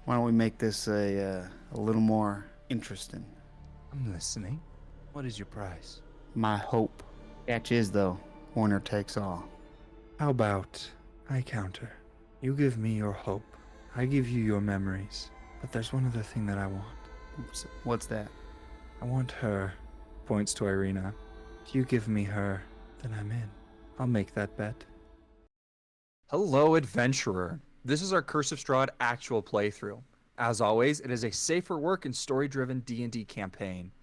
Why don't we make this a little more interesting? I'm listening. What is your price? My hope. Catch is, though, winner takes all. How about I counter? You give me your hope. I give you your memories. But there's one other thing that I want. What's that? I want her. Points to Irina. If you give me her, then I'm in. I'll make that bet. Hello, adventurer. This is our Curse of Strahd actual playthrough. As always, it is a safer work and story-driven D&D campaign.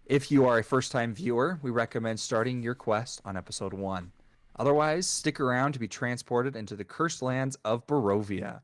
If you are a first-time viewer, we recommend starting your quest on episode 1. Otherwise, stick around to be transported into the cursed lands of Barovia.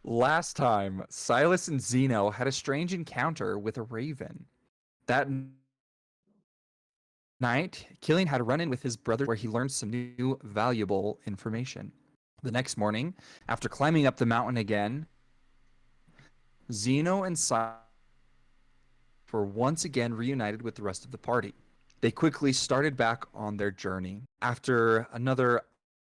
Last time, Silas and Zeno had a strange encounter with a raven. That night, Killian had a run-in with his brother where he learned some new valuable information. The next morning, after climbing up the mountain again, Zeno and Silas were once again reunited with the rest of the party. They quickly started back on their journey. After another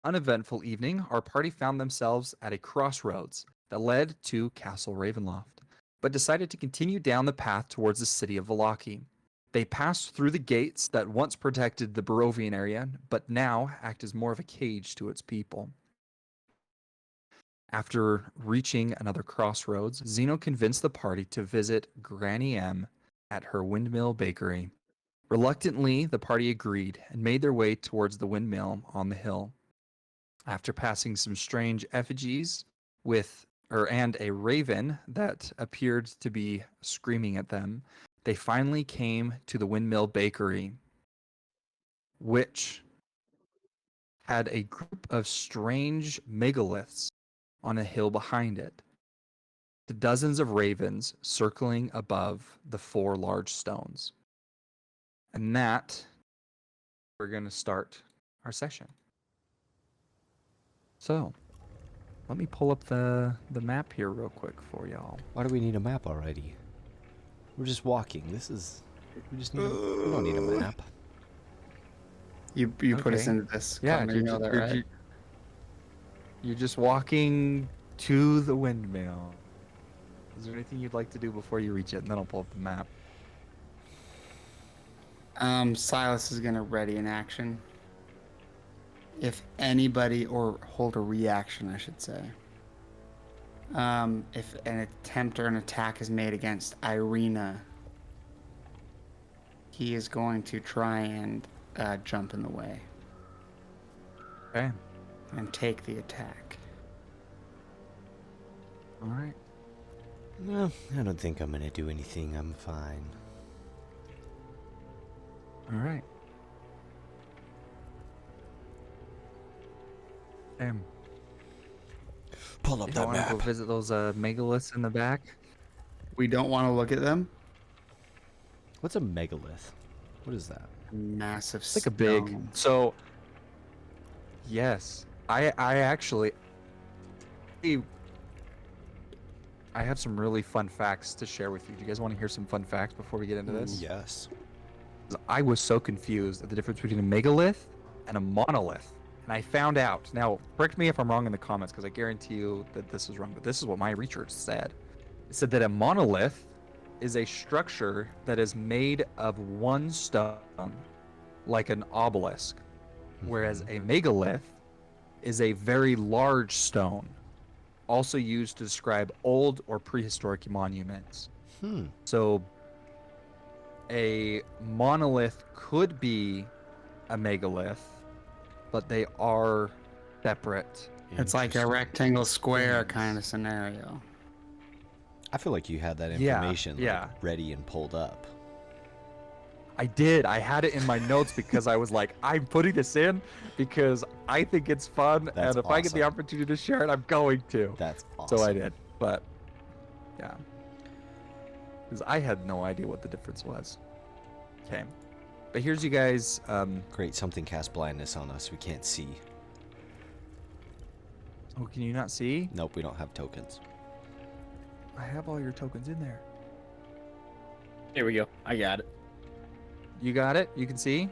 uneventful evening, our party found themselves at a crossroads that led to Castle Ravenloft, but decided to continue down the path towards the city of Vallaki. They passed through the gates that once protected the Barovian area, but now act as more of a cage to its people. After reaching another crossroads, Zeno convinced the party to visit Granny M at her windmill bakery. Reluctantly, the party agreed and made their way towards the windmill on the hill. After passing some strange effigies and a raven that appeared to be screaming at them, they finally came to the windmill bakery, which had a group of strange megaliths on a hill behind it. The dozens of ravens circling above the 4 large stones. And that, we're going to start our session. So, let me pull up the map here real quick for y'all. Why do we need a map already? We're just walking. We don't need a map. You put us into this. Yeah, Connor, you know that, right? You're just walking to the windmill. Is there anything you'd like to do before you reach it? And then I'll pull up the map. Silas is gonna ready an action. If anybody, or hold a reaction, I should say. If an attempt or an attack is made against Irina, he is going to try and jump in the way. Okay. And take the attack. All right. No, I don't think I'm gonna do anything. I'm fine. All right. Pull up You that don't want to map. go visit those megaliths in the back? We don't want to look at them. What's a megalith? What is that? Massive It's like a big. stone. So, yes, I actually, I have some really fun facts to share with you. Do you guys want to hear some fun facts before we get into this? Yes. I was so confused at the difference between a megalith and a monolith. And I found out. Now, correct me if I'm wrong in the comments, because I guarantee you that this is wrong, but this is what my research said. It said that a monolith is a structure that is made of one stone, like an obelisk, whereas a megalith is a very large stone, also used to describe old or prehistoric monuments. Hmm. So a monolith could be a megalith, but they are separate. It's like a Interesting. rectangle square things. kind of scenario. I feel like you had that Yeah, information yeah. like ready and pulled up. I did. I had it in my notes because I was like, I'm putting this in because I think it's fun, That's and if I get the awesome. opportunity to share it, I'm going to. That's awesome. So I did, but yeah, because I had no idea what the difference was. Okay, but here's you guys. Great, something cast blindness on us. We can't see. Oh, can you not see? Nope, we don't have tokens. I have all your tokens in there. Here we go. I got it. You got it? You can see?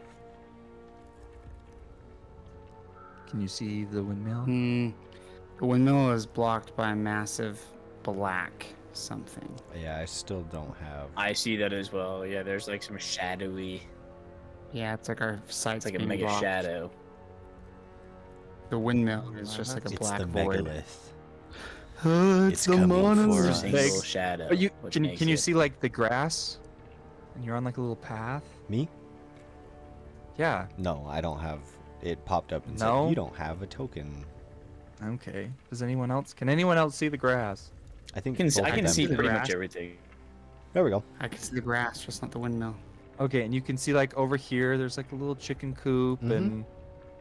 Can you see the windmill? The windmill is blocked by a massive black something. Yeah, I still don't have. I see that as well. Yeah, there's like some shadowy. Yeah, it's like our sight's It's like a being mega blocked. shadow. The windmill is just like a It's black the void. megalith. It's It's the coming for monolith. us. Single Thanks. shadow. But you which can makes you it- see like the grass? And you're on like a little path? Me? Yeah. No, I don't have. It popped up and No? said you don't have a token. Okay. Does anyone else? Can anyone else see the grass? I think I both can of them see do. pretty grass. much everything. There we go. I can see the grass, just not the windmill. Okay, and you can see like over here there's like a little chicken coop and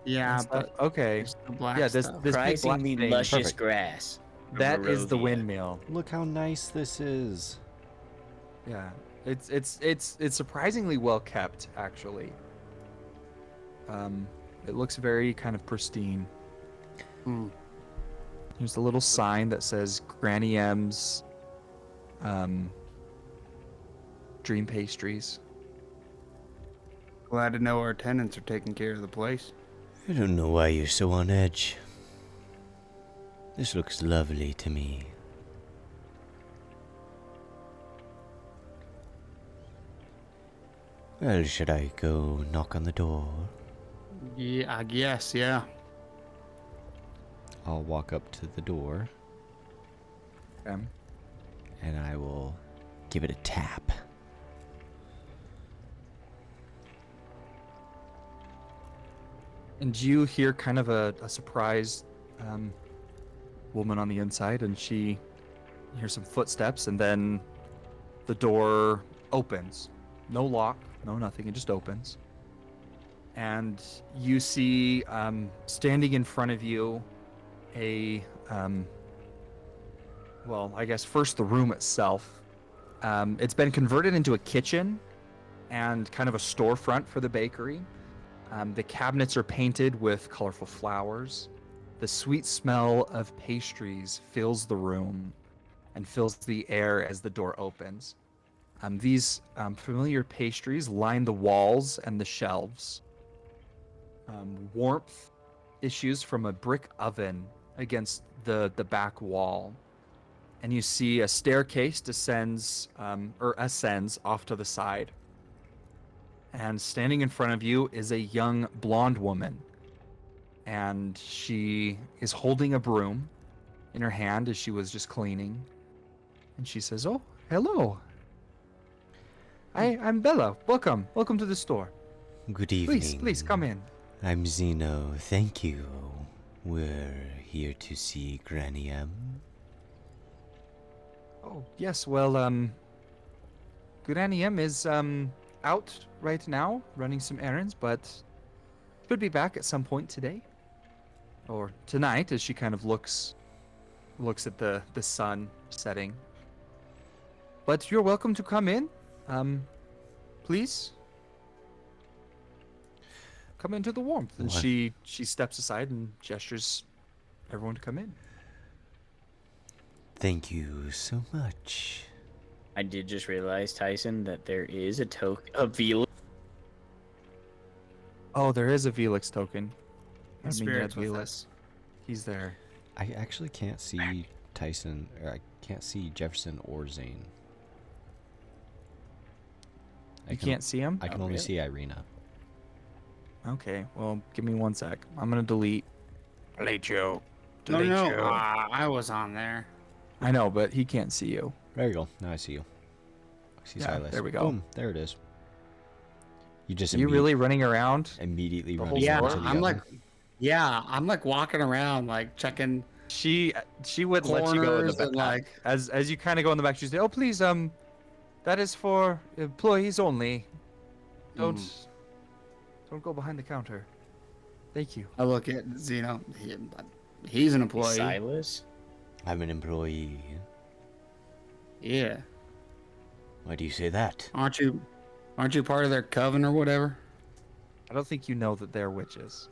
Yeah, stuff. but Okay. there's the black Yeah, this stuff. big black Surprisingly thing. luscious Perfect. grass. That is the Barovia. windmill. Look how nice this is. Yeah. It's surprisingly well kept actually. It looks very kind of pristine. Hmm. There's a little sign that says Granny M's Dream Pastries. Glad to know our tenants are taking care of the place. I don't know why you're so on edge. This looks lovely to me. Well, should I go knock on the door? Yeah, I guess, yeah. I'll walk up to the door Okay. and I will give it a tap. And you hear kind of a surprised woman on the inside, and you hear some footsteps, and then the door opens. No lock, no nothing, it just opens. And you see standing in front of you well, I guess first the room itself. It's been converted into a kitchen and kind of a storefront for the bakery. The cabinets are painted with colorful flowers. The sweet smell of pastries fills the room and fills the air as the door opens. These familiar pastries line the walls and the shelves. Warmth issues from a brick oven against the back wall. And you see a staircase ascends off to the side. And standing in front of you is a young blonde woman. And she is holding a broom in her hand as she was just cleaning. And she says, "Oh, hello. I'm Bella. Welcome. Welcome to the store. Good evening. Please come in." I'm Zeno. Thank you. We're here to see Granny M. Oh, yes. Well, Granny M is out right now running some errands, but should be back at some point today or tonight as she kind of looks at the sun setting. But you're welcome to come in. Please come into the warmth. And What? she steps aside and gestures everyone to come in. Thank you so much. I did just realize, Tyson, that there is a Velix. Oh, there is a Velix token. The spirit's with us. He's there. I actually can't see Tyson, or I can't see Jefferson or Zane. You can't see him? I can Oh, only really? see Irina. Okay, well, give me one sec. I'm gonna delete Joe. No, Didn't no, you? I was on there. I know, but he can't see you. There you go. Now I see you. I see Yeah, Silas. there we go. Boom. There it is. You just You really running around? immediately the run whole Yeah, into store? the I'm oven. like, yeah, I'm like walking around, like checking She would let you go in the corners and back. like, As you kind of go in the back, she'd say, "Oh, please, that is for employees only. Don't don't go behind the counter. Thank you." I look at Zeno. He's an employee. Silas? I'm an employee. Yeah, Why do you say that? aren't you part of their coven or whatever? I don't think you know that they're witches.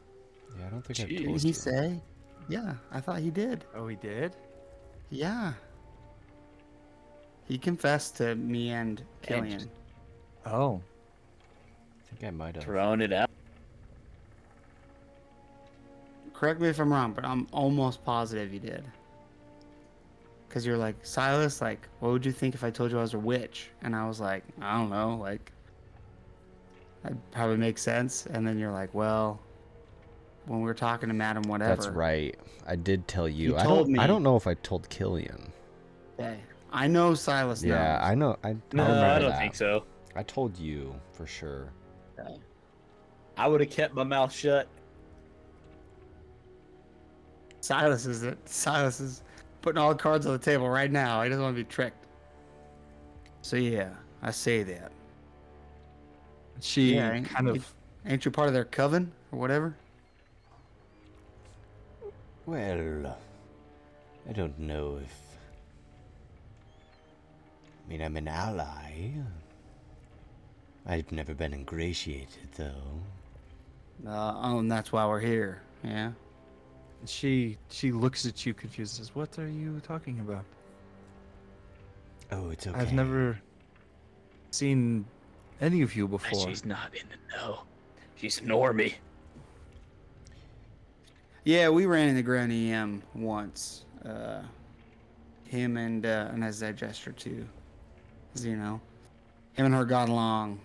Yeah, I don't think I've Did told he you. say? Yeah, I thought he did. Oh, he did? Yeah. He confessed to me and Killian. Oh. I think I might have. Throwing it out. Correct me if I'm wrong, but I'm almost positive you did. Because you're like, Silas, like, what would you think if I told you I was a witch? And I was like, I don't know, like, that'd probably make sense. And then you're like, well, when we were talking to Madam whatever. That's right. I did tell you. You I told don't. me. I don't know if I told Killian. Okay. I know Silas knows. Yeah, I know. I No, remember I don't that. think so. I told you for sure. I would have kept my mouth shut. Silas is putting all the cards on the table right now. He doesn't want to be tricked. So yeah, I say that. She Yeah, ain't- kind of... Ain't you part of their coven or whatever? Well, I don't know if... I mean, I'm an ally. I've never been ingratiated, though. Oh, and that's why we're here. Yeah. She looks at you confused and says, "What are you talking about? Oh, it's okay. I've never seen any of you And before." she's not in the know. She's a normie. Yeah, we ran into Grand EM once. Him and as I gesture to Zeno. Him and her got along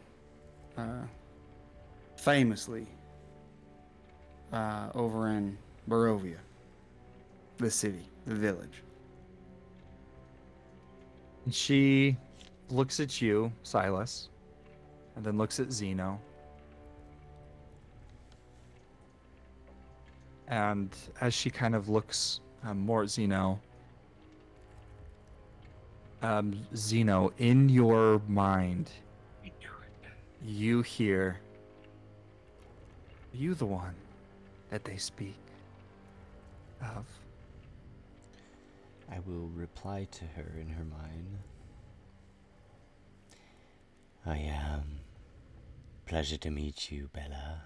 famously over in Barovia. The city, the village. And she looks at you, Silas, and then looks at Zeno. And as she kind of looks more at Zeno, Zeno, in your mind, you hear, "Are you the one that they speak of?" I will reply to her in her mind. I am. Pleasure to meet you, Bella.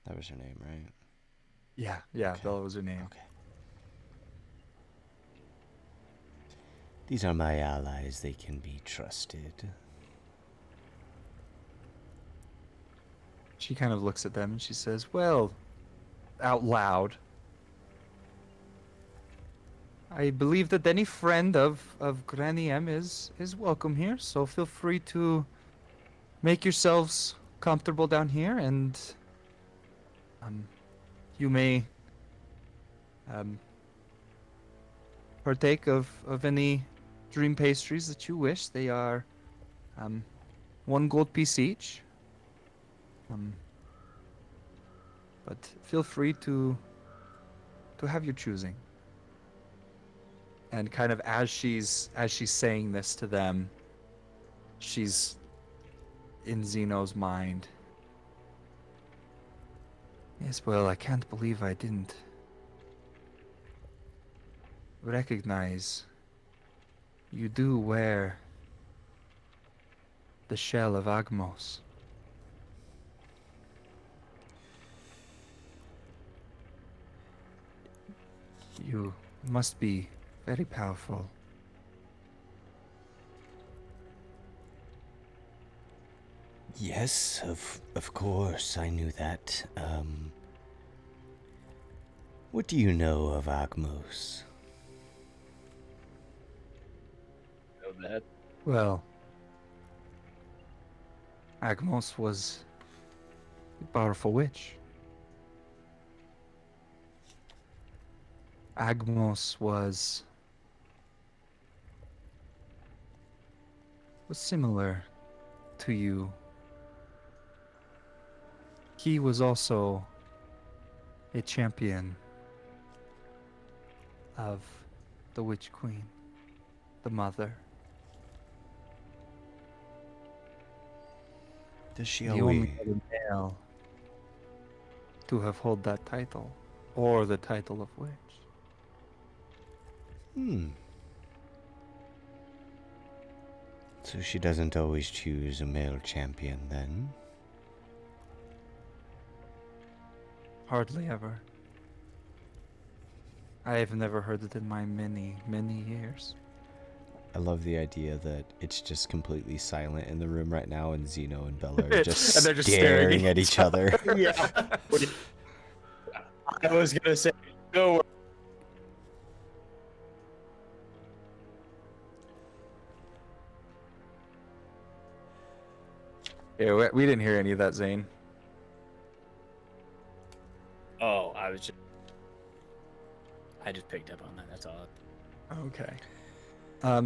That was her name, right? Yeah, Okay. Bella was her name. Okay. These are my allies. They can be trusted. She kind of looks at them and she says, "Well," out loud, "I believe that any friend of Granny M is welcome here, so feel free to make yourselves comfortable down here, and you may partake of any dream pastries that you wish. They are 1 gold piece each. But feel free to have your choosing." And kind of as she's saying this to them, she's in Zeno's mind. "Yes, well, I can't believe I didn't recognize you do wear the shell of Agmos." You must be very powerful. Yes, of course, I knew that. What do you know of Agmos? Know that. Well, Agmos was a powerful witch. Agmos was similar to you. He was also a champion of the Witch Queen, the mother. Does she The always... only other male to have held that title, or the title of witch. So she doesn't always choose a male champion, then? Hardly ever. I have never heard it in my many, many years. I love the idea that it's just completely silent in the room right now, and Zeno and Bella are just, And they're just staring at each other. Yeah. I was gonna say, go. Yeah, we didn't hear any of that, Zane. Oh, I just picked up on that. That's all. Okay.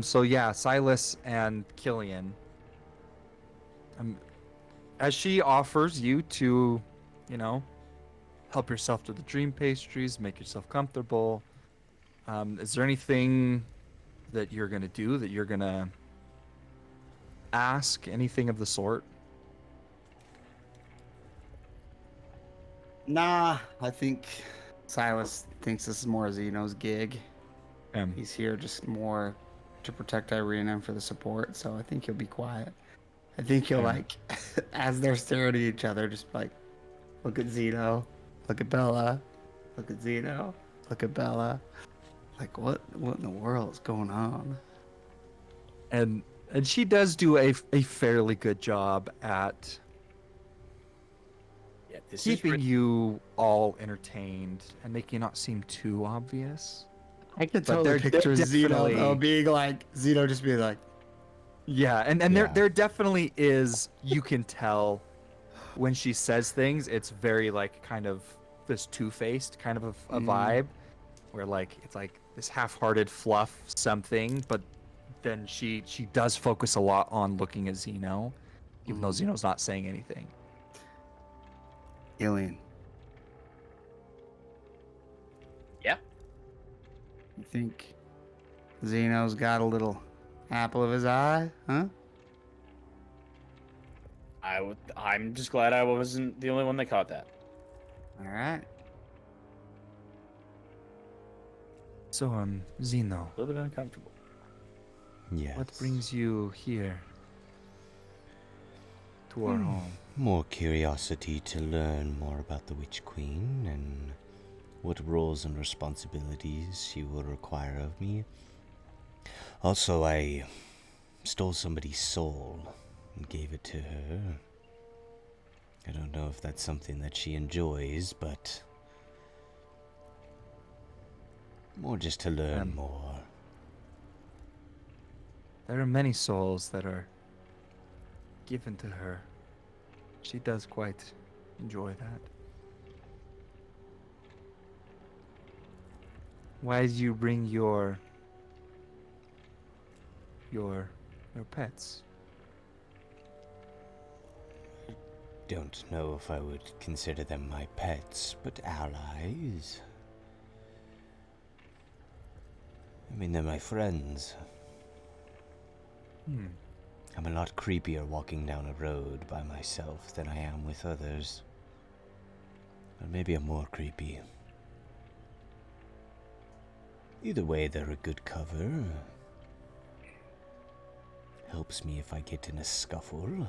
So yeah, Silas and Killian. As she offers you to, help yourself to the dream pastries, make yourself comfortable. Is there anything that you're gonna do? That you're gonna ask? Anything of the sort? Nah, I think Silas thinks this is more Zeno's gig. He's here just more to protect Irene and for the support, so I think he'll be quiet. I think he'll, like, as they're staring at each other, just, like, look at Zeno, look at Bella, look at Zeno, look at Bella. Like, what in the world is going on? And she does do a fairly good job at keeping you all entertained and making it not seem too obvious. I could But totally they're picture Zeno, though, definitely- being like, Zeno just being like, Yeah, and Yeah. there definitely is, you can tell when she says things, it's very like kind of this two-faced kind of a vibe where like it's like this half-hearted fluff something, but then she does focus a lot on looking at Zeno, even though Zeno's not saying anything. alien. Yeah. You think Zeno's got a little apple of his eye, huh? I'm just glad I wasn't the only one that caught that. All right. So, Zeno, A little bit uncomfortable. Yes. what brings you here to our home? More curiosity to learn more about the Witch Queen and what roles and responsibilities she will require of me. Also, I stole somebody's soul and gave it to her. I don't know if that's something that she enjoys, but more just to learn more. There are many souls that are given to her. She does quite enjoy that. Why did you bring your pets? Don't know if I would consider them my pets, but allies. I mean, they're my friends. I'm a lot creepier walking down a road by myself than I am with others. Or maybe I'm more creepy. Either way, they're a good cover. Helps me if I get in a scuffle.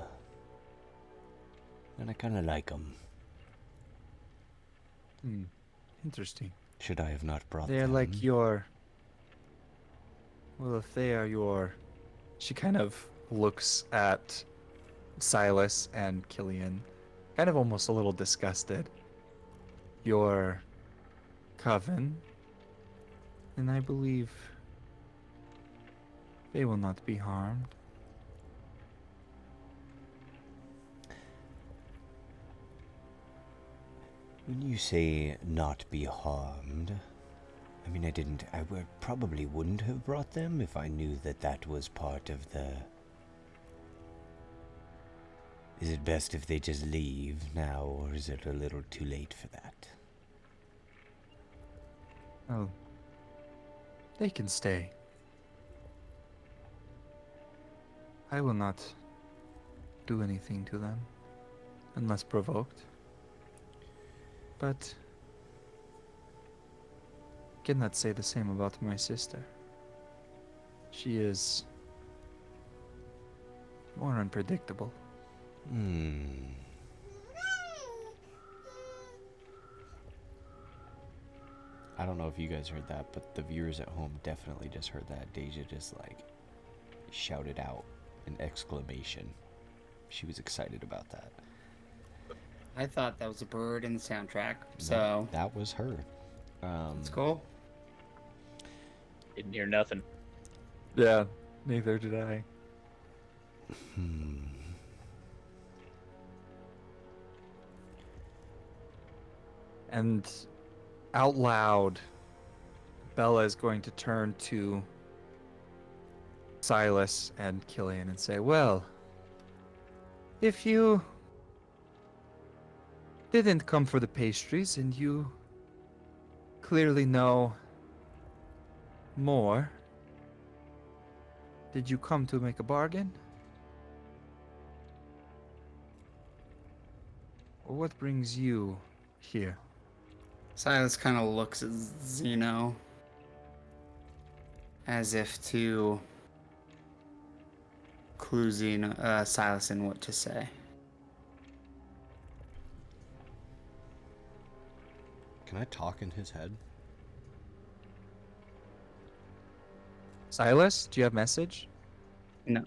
And I kinda like them. Interesting. Should I have not brought They're them? like your... Well, if they are your... She kind of looks at Silas and Killian, kind of almost a little disgusted. Your coven, and I believe they will not be harmed. When you say not be harmed, I mean, probably wouldn't have brought them if I knew that that was part of the... Is it best if they just leave now, or is it a little too late for that? Oh, they can stay. I will not do anything to them, unless provoked. But cannot say the same about my sister. She is more unpredictable. I don't know if you guys heard that, but the viewers at home definitely just heard that. Deja just like shouted out an exclamation. She was excited about that. I thought that was a bird in the soundtrack, No, so that was her. it's cool. Didn't hear nothing. Yeah, neither did I. And out loud, Bella is going to turn to Silas and Killian and say, well, if you didn't come for the pastries and you clearly know more, did you come to make a bargain? Or what brings you here? Silas kind of looks at Zeno as if to clue Silas in what to say. Can I talk in his head? Silas, do you have message? No.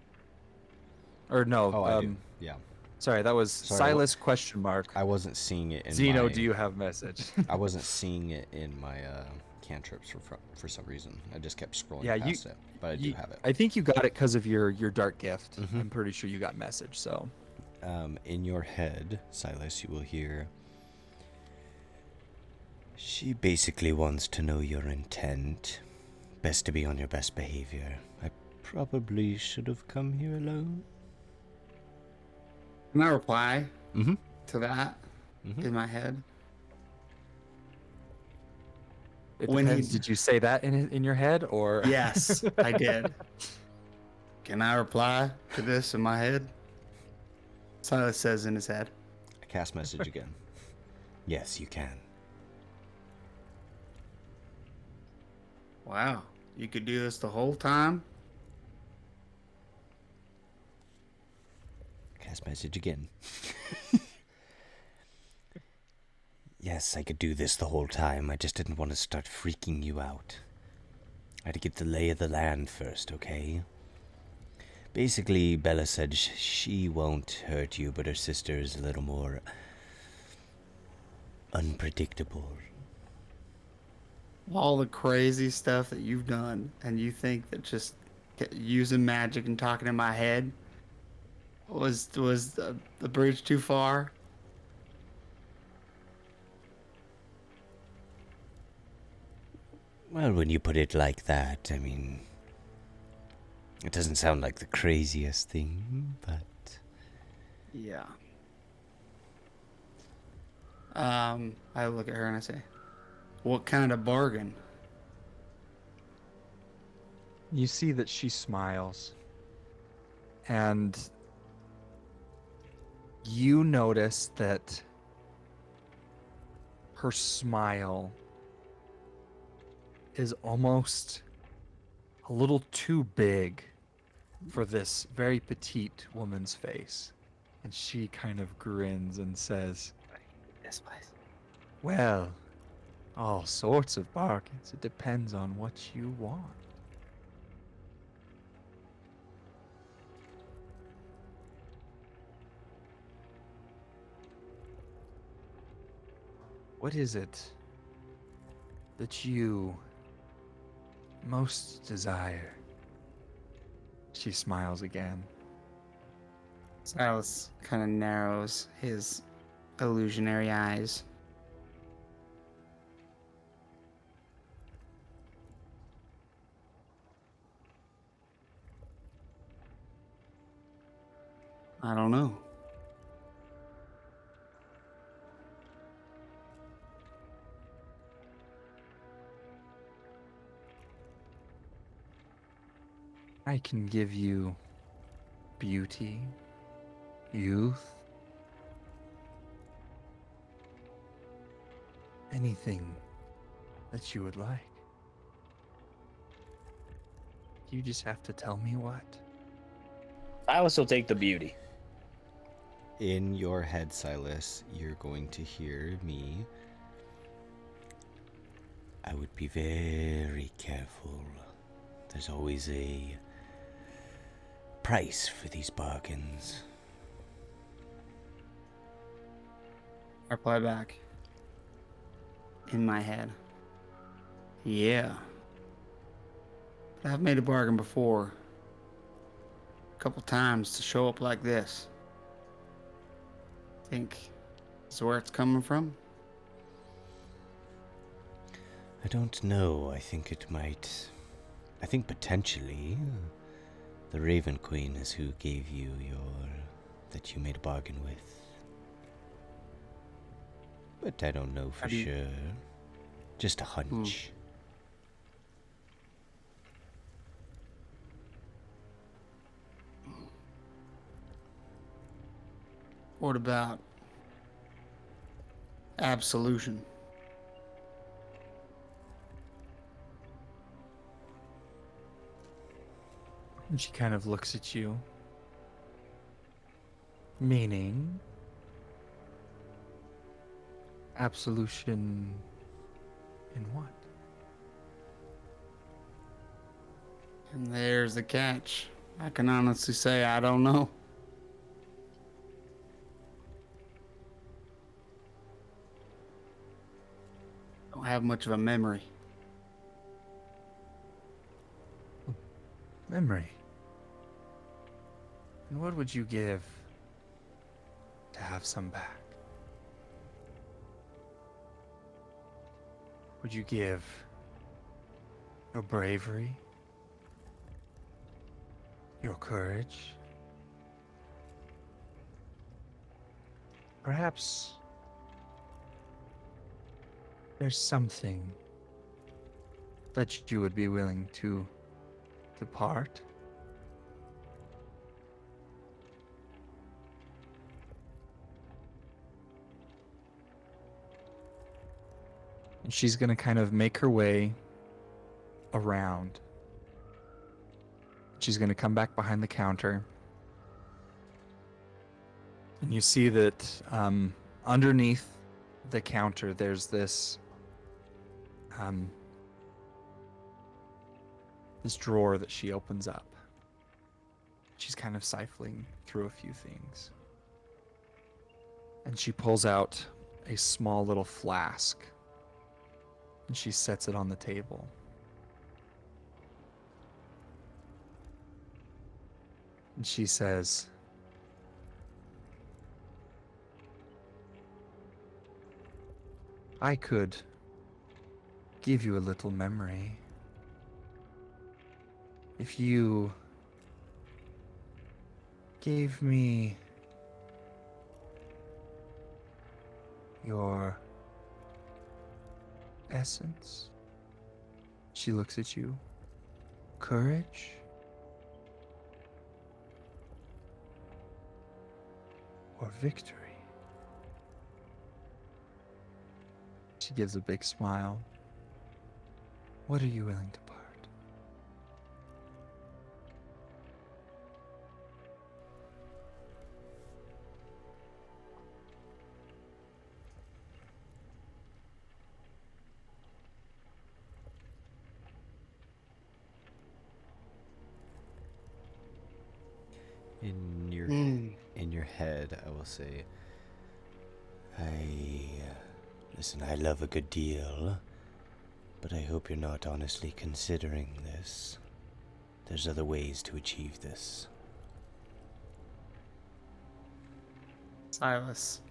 Or no? Oh, I do. Yeah. Sorry, that was Sorry, Silas question mark. I wasn't seeing it in Zeno, my... do you have message? I wasn't seeing it in my cantrips for some reason. I just kept scrolling Yeah, past it, but I do have it. I think you got it because of your dark gift. Mhm. I'm pretty sure you got message. So In your head, Silas, you will hear... She basically wants to know your intent. Best to be on your best behavior. I probably should have come here alone. Can I reply Mm-hmm. to that in my head? it When depends. he- Did you say that in your head or? Yes, I did. Can I reply to this in my head? Silas says in his head. I cast message again. Yes, you can. Wow, you could do this the whole time? Cast message again. Yes, I could do this the whole time. I just didn't want to start freaking you out. I had to get the lay of the land first, okay? Basically, Bella said she won't hurt you, but her sister is a little more unpredictable. All the crazy stuff that you've done, and you think that just using magic and talking in my head was the bridge too far? Well, when you put it like that, I mean, it doesn't sound like the craziest thing, but... Yeah. I look at her and I say, what kind of bargain? You see that she smiles, and you notice that her smile is almost a little too big for this very petite woman's face. And she kind of grins and says, This place. well, all sorts of bargains. It depends on what you want. What is it that you most desire? She smiles again. Silas kind of narrows his illusionary eyes. I don't know. I can give you beauty, youth, anything that you would like. You just have to tell me what. I will still take the beauty. In your head, Silas, you're going to hear me. I would be very careful. There's always a price for these bargains. I reply back. In my head. Yeah. I've made a bargain before. A couple times to show up like this. Think this is where it's coming from? I don't know. I think potentially the Raven Queen is who gave you that you made a bargain with. But I don't know for sure. Just a hunch. What about absolution? And she kind of looks at you. Meaning? Absolution in what? And there's the catch. I can honestly say I don't know. Don't have much of a memory. Memory. And what would you give to have some back? Would you give your bravery? Your courage? Perhaps there's something that you would be willing to depart? And she's going to kind of make her way around. She's going to come back behind the counter. And you see that underneath the counter, there's this drawer that she opens up. She's kind of siphoning through a few things. And she pulls out a small little flask. And she sets it on the table. And she says, I could give you a little memory if you gave me your essence. She looks at you. Courage? Or victory? She gives a big smile. What are you willing to part? In your head, I will say, Listen, I love a good deal, but I hope you're not honestly considering this. There's other ways to achieve this. Silas,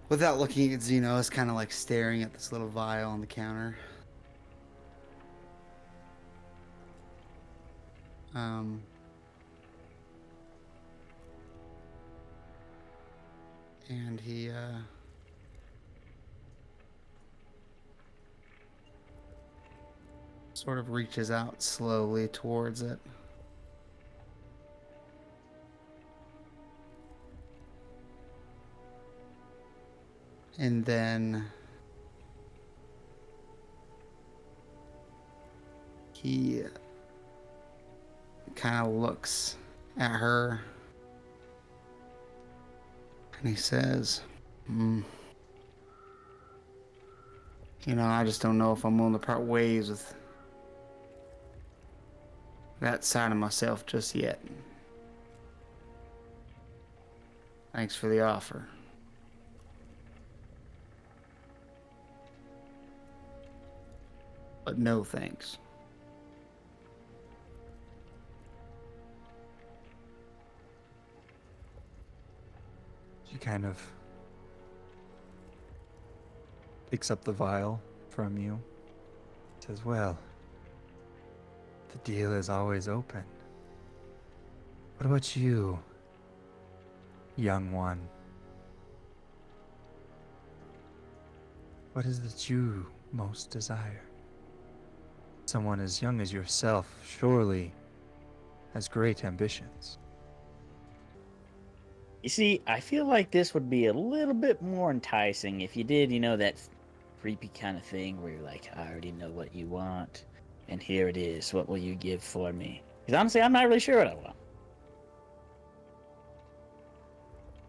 without looking at Zeno, is kind of like staring at this little vial on the counter. And he sort of reaches out slowly towards it. And then he kind of looks at her and he says, You know, I just don't know if I'm willing to part ways with that side of myself just yet. Thanks for the offer. But no thanks. She kind of picks up the vial from you. Says, well, the deal is always open. What about you, young one? What is it you most desire? Someone as young as yourself surely has great ambitions. You see, I feel like this would be a little bit more enticing if you did, you know, that creepy kind of thing where you're like, I already know what you want, and here it is. What will you give for me? Because honestly, I'm not really sure what I want.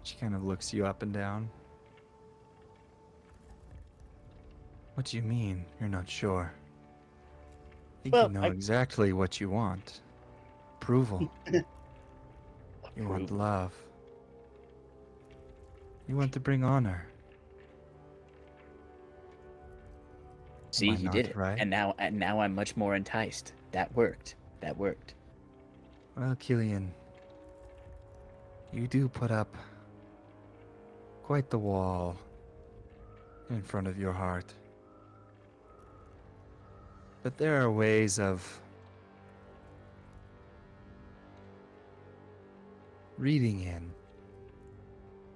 She kind of looks you up and down. What do you mean you're not sure? I think Well, you know exactly what you want. Approval. You want Approval. love. You want to bring honor. See, Am I you not did it, right? and now I'm much more enticed. That worked. That worked. Well, Killian, you do put up quite the wall in front of your heart. But there are ways of reading in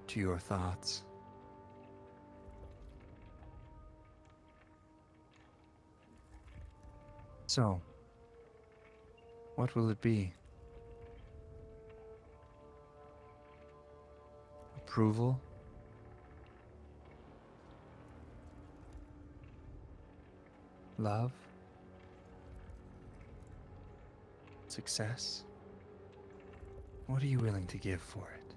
to your thoughts. So, what will it be? Approval? Love? Success? What are you willing to give for it?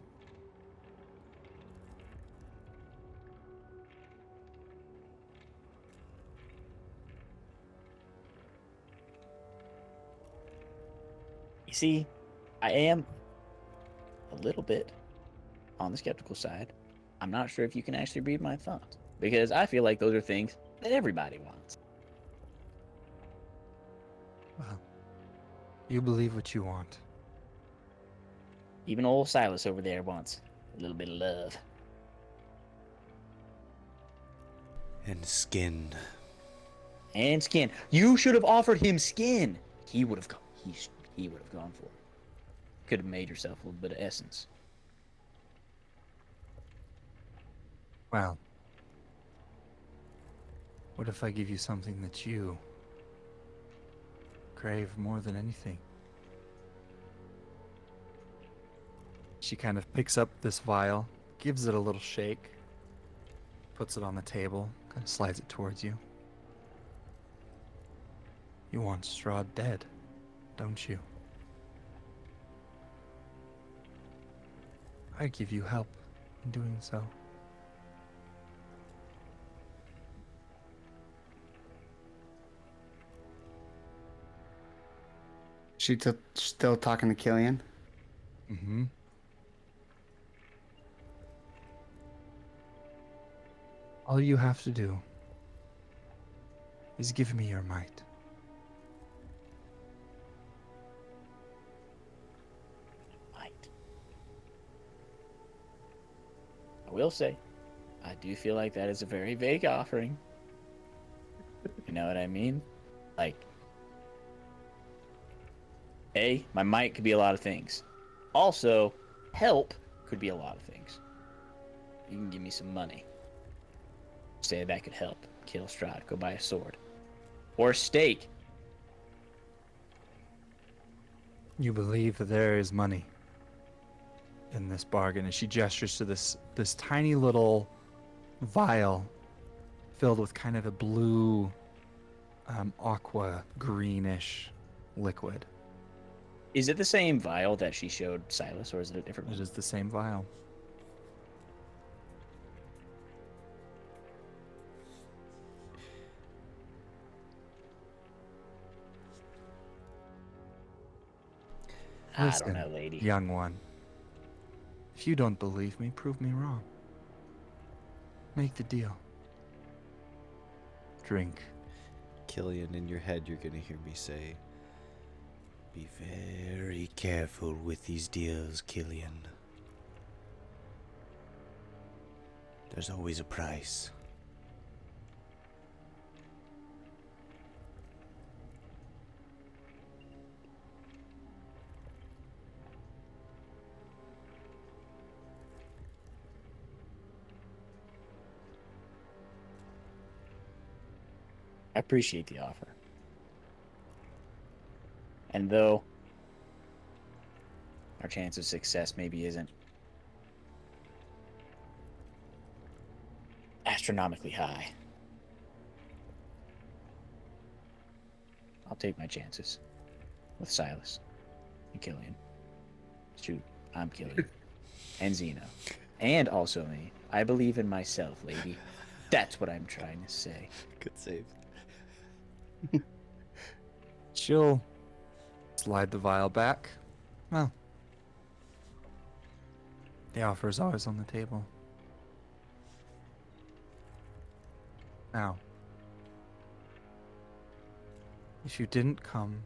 You see, I am a little bit on the skeptical side. I'm not sure if you can actually read my thoughts, because I feel like those are things that everybody wants. Well, you believe what you want. Even old Silas over there wants a little bit of love. And skin. And skin. You should have offered him skin. He would have gone. He would have gone for it. Could have made yourself a little bit of essence. Well, what if I give you something that you crave more than anything? She kind of picks up this vial, gives it a little shake, puts it on the table, kind of slides it towards you. You want Strahd dead, don't you? I give you help in doing so. She still talking to Killian. Mm-hmm. All you have to do is give me your might. Might. I will say, I do feel like that is a very vague offering. You know what I mean? Like, my might could be a lot of things. Also, help could be a lot of things. you can give me some money. Say that could help. Kill Strahd. Go buy a sword. Or a steak. You believe that there is money in this bargain, and she gestures to this tiny little vial filled with kind of a blue, aqua greenish liquid. Is it the same vial that she showed Silas, or is it a different It one? is the same vial. I Listen, don't know, lady. young one. If you don't believe me, prove me wrong. Make the deal. Drink. Killian, in your head, you're gonna hear me say, Be very careful with these deals, Killian. There's always a price. I appreciate the offer. And though our chance of success maybe isn't astronomically high, I'll take my chances with Silas and Killian. Shoot, I'm Killian. And Zeno. And also me. I believe in myself, lady. That's what I'm trying to say. good save. She'll slide the vial back. Well, the offer is always on the table. Now, if you didn't come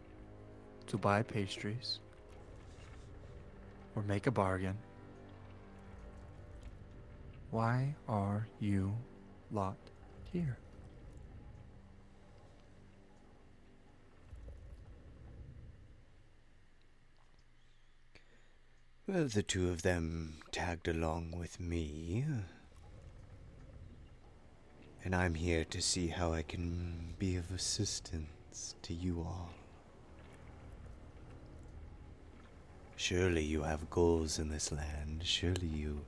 to buy pastries or make a bargain, why are you lot here? Well, the two of them tagged along with me. And I'm here to see how I can be of assistance to you all. Surely you have goals in this land. Surely you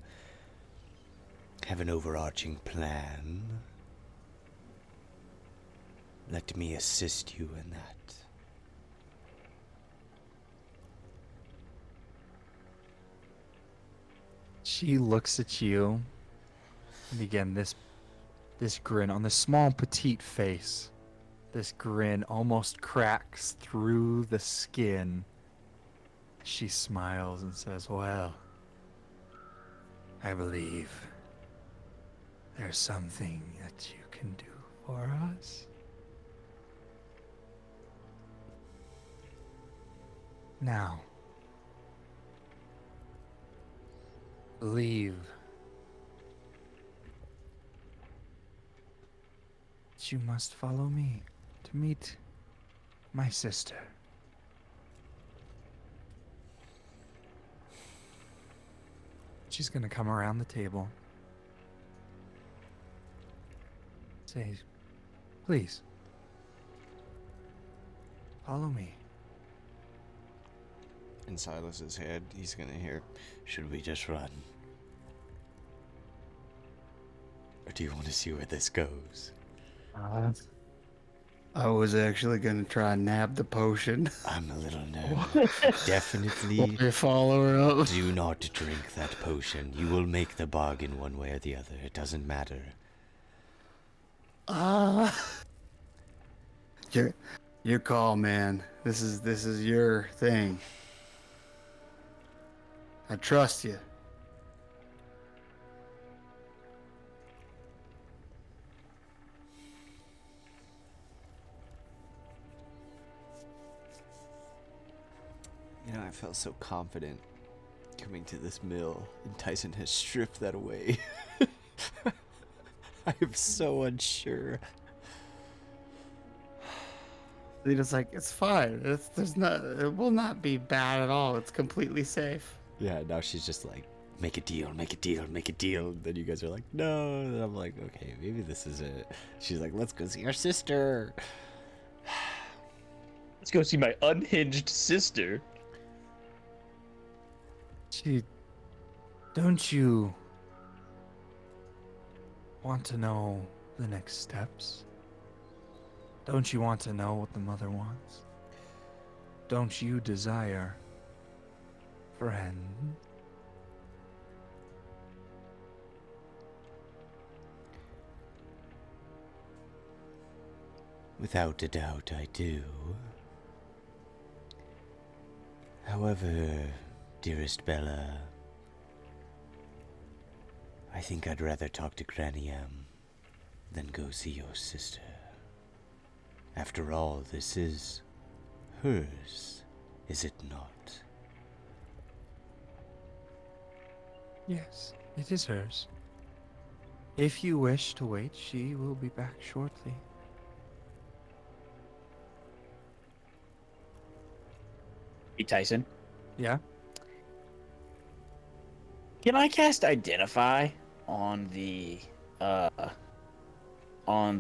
have an overarching plan. Let me assist you in that. She looks at you, and again, this grin on this small, petite face, this grin almost cracks through the skin. She smiles and says, "Well, I believe there's something that you can do for us." Now, believe that you must follow me to meet my sister. She's gonna come around the table. Say, "Please, follow me." In Silas's head, he's gonna hear, should we just run? Or do you want to see where this goes? I was actually gonna try and nab the potion. I'm a little nervous. Definitely Your follower up. do not drink that potion. You will make the bargain one way or the other. It doesn't matter. Your call, man. This is your thing. I trust you. You know, I felt so confident coming to this mill, and Tyson has stripped that away. I am so unsure. It's like, it's fine. It will not be bad at all. It's completely safe. Yeah, now she's just like make a deal, make a deal, make a deal. Then you guys are like, no. And I'm like, okay, maybe this is it. She's like, let's go see our sister. Let's go see my unhinged sister. Gee, don't you want to know the next steps? Don't you want to know what the mother wants? Don't you desire friend? Without a doubt, I do. However, dearest Bella, I think I'd rather talk to Granny M than go see your sister. After all, this is hers, is it not? Yes, it is hers. If you wish to wait, she will be back shortly. Hey, Tyson. Yeah? Can I cast Identify on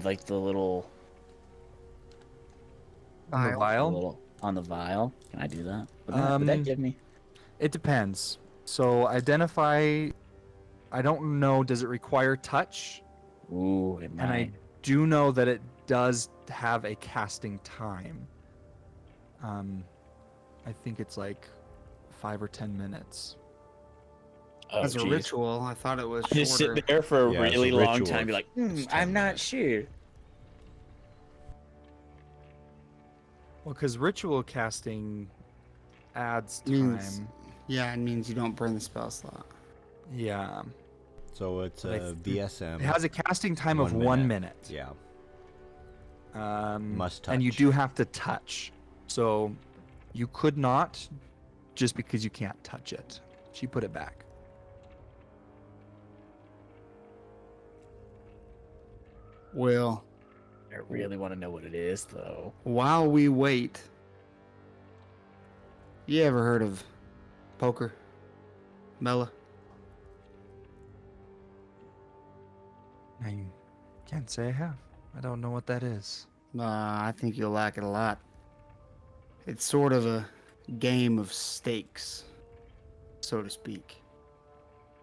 like the little On the vial? on the vial? Can I do that? Would that give me? It depends. So identify, I don't know, does it require touch? Ooh, it And might. I do know that it does have a casting time. I think it's like 5 or 10 minutes. Oh, As a geez. ritual, I thought it was Just shorter. sit there for a Yeah, it's a really long ritual. time, be like, It's 10 I'm not minutes. sure. Well, because ritual casting adds Means- time. Yeah, it means you don't burn the spell slot. Yeah. So it's But I a th- VSM. It has a casting time of 1 1 minute. minute. Yeah. Must And you touch. do have to touch. So you could not just because you can't touch it. She put it back. Well, I really want to know what it is, though. while we wait, you ever heard of poker, Bella? I can't say I have. I don't know what that is. I think you'll like it a lot. It's sort of a game of stakes, so to speak.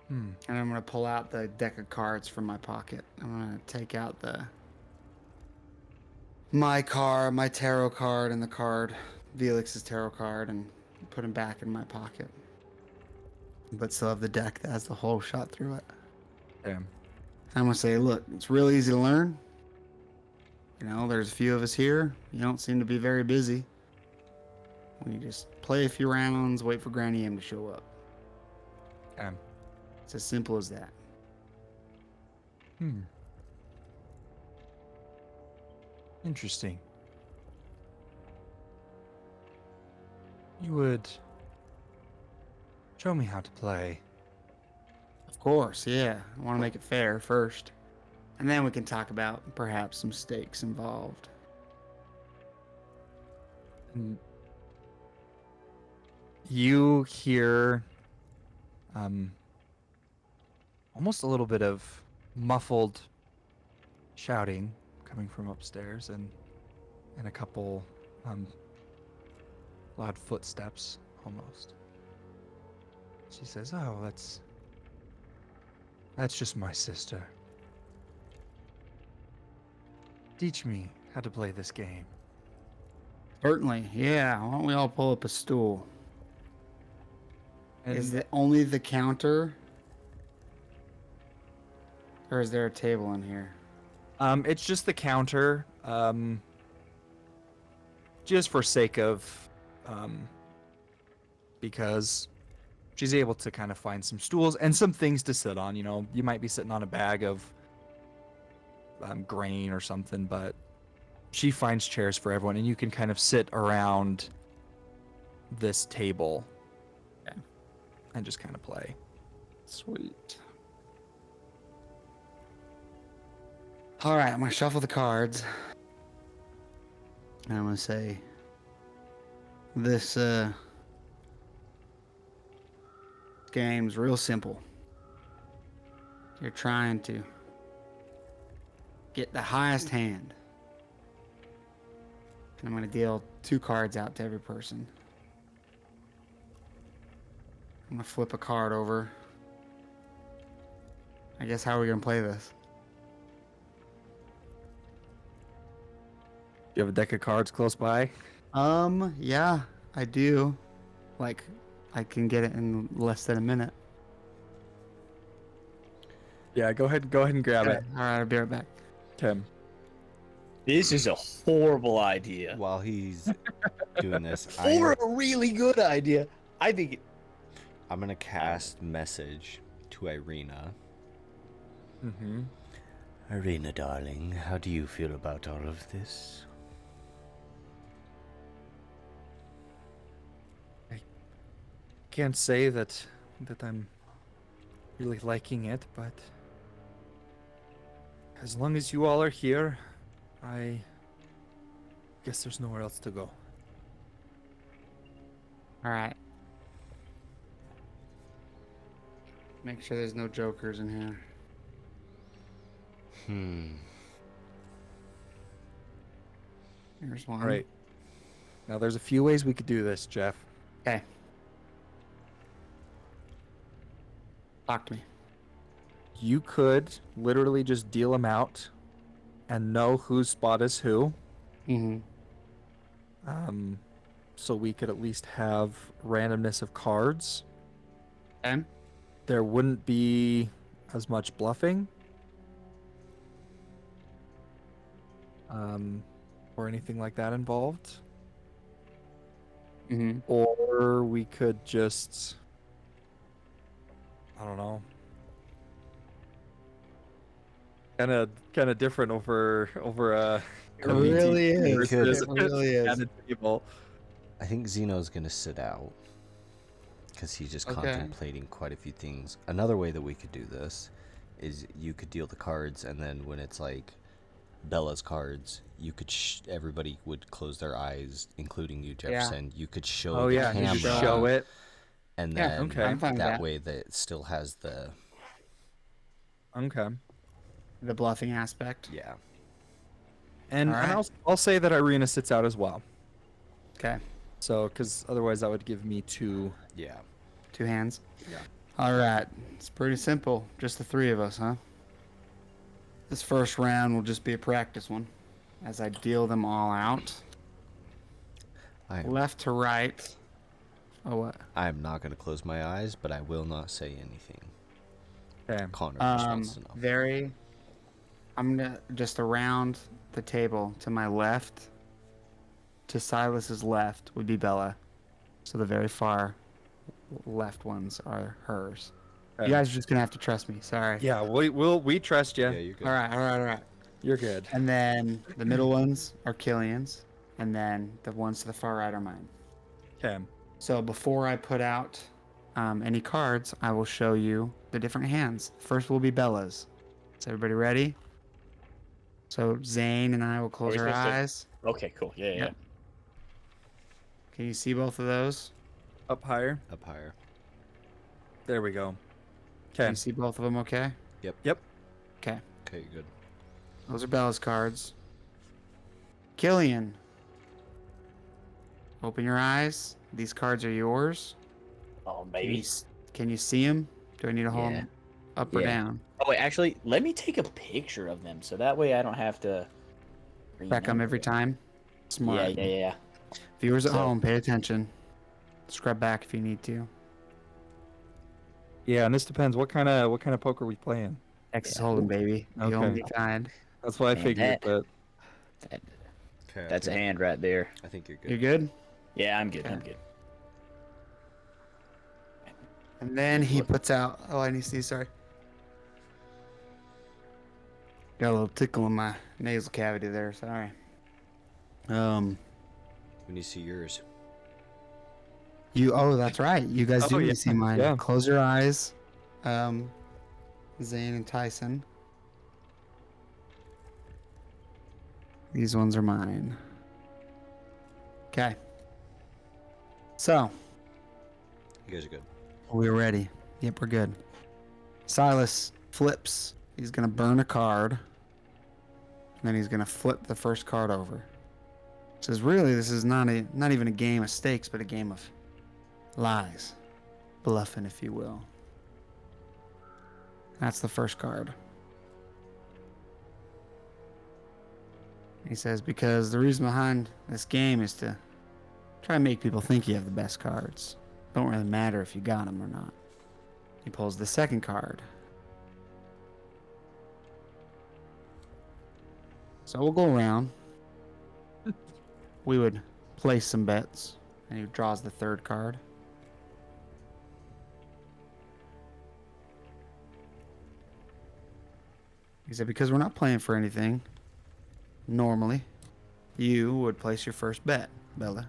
Hmm. And I'm gonna pull out the deck of cards from my pocket. I'm gonna take out my tarot card, and the card, Felix's tarot card, and put them back in my pocket. But still have the deck that has the hole shot through it. Damn. I'm gonna say, look, it's real easy to learn. You know, there's a few of us here. You don't seem to be very busy. We just play a few rounds, wait for Granny M to show up. Damn. It's as simple as that. Hmm. Interesting. You would show me how to play. Of course, yeah. I want to make it fair first. And then we can talk about perhaps some stakes involved. And you hear almost a little bit of muffled shouting coming from upstairs, and a couple loud footsteps almost. She says, "Oh, that's just my sister. Teach me how to play this game." Certainly, yeah. Why don't we all pull up a stool? And Is it only the counter? Or is there a table in here? it's just the counter, just for sake of, because she's able to kind of find some stools and some things to sit on. You know, you might be sitting on a bag of grain or something, but she finds chairs for everyone, and you can kind of sit around this table and just kind of play. Sweet. All right, I'm going to shuffle the cards. And I'm going to say, this Game's real simple. You're trying to get the highest hand. And I'm going to deal 2 cards out to every person. I'm going to flip a card over. I guess how are we going to play this? You have a deck of cards close by? Yeah, I do. Like, I can get it in less than a minute. Yeah, go ahead and grab it. All right, I'll be right back. Tim. This is a horrible idea. While he's doing this, Or a really good idea. I think. I'm gonna cast message to Irina. Mm-hmm. Irina, darling, how do you feel about all of this? Can't say that I'm really liking it, but as long as you all are here, I guess there's nowhere else to go. All right. Make sure there's no jokers in here. Here's one. All right. Now there's a few ways we could do this, Jeff. Okay. Talk to me. You could literally just deal them out and know whose spot is who. Mm-hmm. So we could at least have randomness of cards. Okay. There wouldn't be as much bluffing. Or anything like that involved. Mm-hmm. Or we could just, I don't know, kind of different over It really is. versus It really is. at a table. I think Zeno's gonna sit out because he's just Okay. contemplating quite a few things. Another way that we could do this is you could deal the cards, and then when it's like Bella's cards, you could everybody would close their eyes, including you, Jefferson. You could show Oh the yeah, you camera, should show it. and Yeah, then okay. I'm fine with that that. way that it still has the Okay. The bluffing aspect. yeah. And, All and right. I'll say that Irina sits out as well. Okay. So, because otherwise that would give me 2. Yeah. 2 hands. Yeah. All right. It's pretty simple. Just the 3 of us, huh? This first round will just be a practice one as I deal them all out. Left to right. Oh, what? I'm not going to close my eyes, but I will not say anything. Okay. Connor just wants to know. I'm going to just around the table to my left. To Silas's left would be Bella. So the very far left ones are hers. You guys are just going to have to trust me. Sorry. Yeah, we trust you. Yeah, you're good. All right. You're good. And then the middle ones are Killian's. And then the ones to the far right are mine. Okay. So before I put out any cards, I will show you the different hands. First will be Bella's. Is everybody ready? So Zane and I will close we our supposed to- eyes. Okay, cool. Yeah, yeah. Yep. Can you see both of those? Up higher. Up higher. There we go. Can Okay. you see both of them okay? Yep. Okay. Okay, good. Those are Bella's cards. Killian. Open your eyes. These cards are yours. Oh, Can maybe. can you see them? Do I need to hold Yeah. them up or Yeah. down? Oh, wait, actually, let me take a picture of them so that way I don't have to. Back them every time? Smart. Yeah. Viewers at So- home, pay attention. Scrub back if you need to. Yeah, and this depends. What kind of poker we playing? Texas Yeah. Hold'em, baby. The Okay. only kind. That's what I Man, figured. that- But Okay. That's a hand right there. I think you're good. You good? Yeah, I'm good. I'm Okay. good. And then he puts out. Oh, I need to see. Sorry. Got a little tickle in my nasal cavity there. Sorry. When you see yours. You. Oh, that's right. You guys do Oh, need yeah. to see mine. Yeah. Close your eyes. Zane and Tyson. These ones are mine. Okay. So You guys are good. we're ready. Yep, we're good. Silas flips. He's gonna burn a card. And then he's gonna flip the first card over. Says, really, this is not even a game of stakes, but a game of lies. Bluffing, if you will. That's the first card. He says, because the reason behind this game is to try and make people think you have the best cards. Don't really matter if you got them or not. He pulls the second card. So we'll go around. We would place some bets. And he draws the third card. He said, because we're not playing for anything, normally, you would place your first bet, Bella.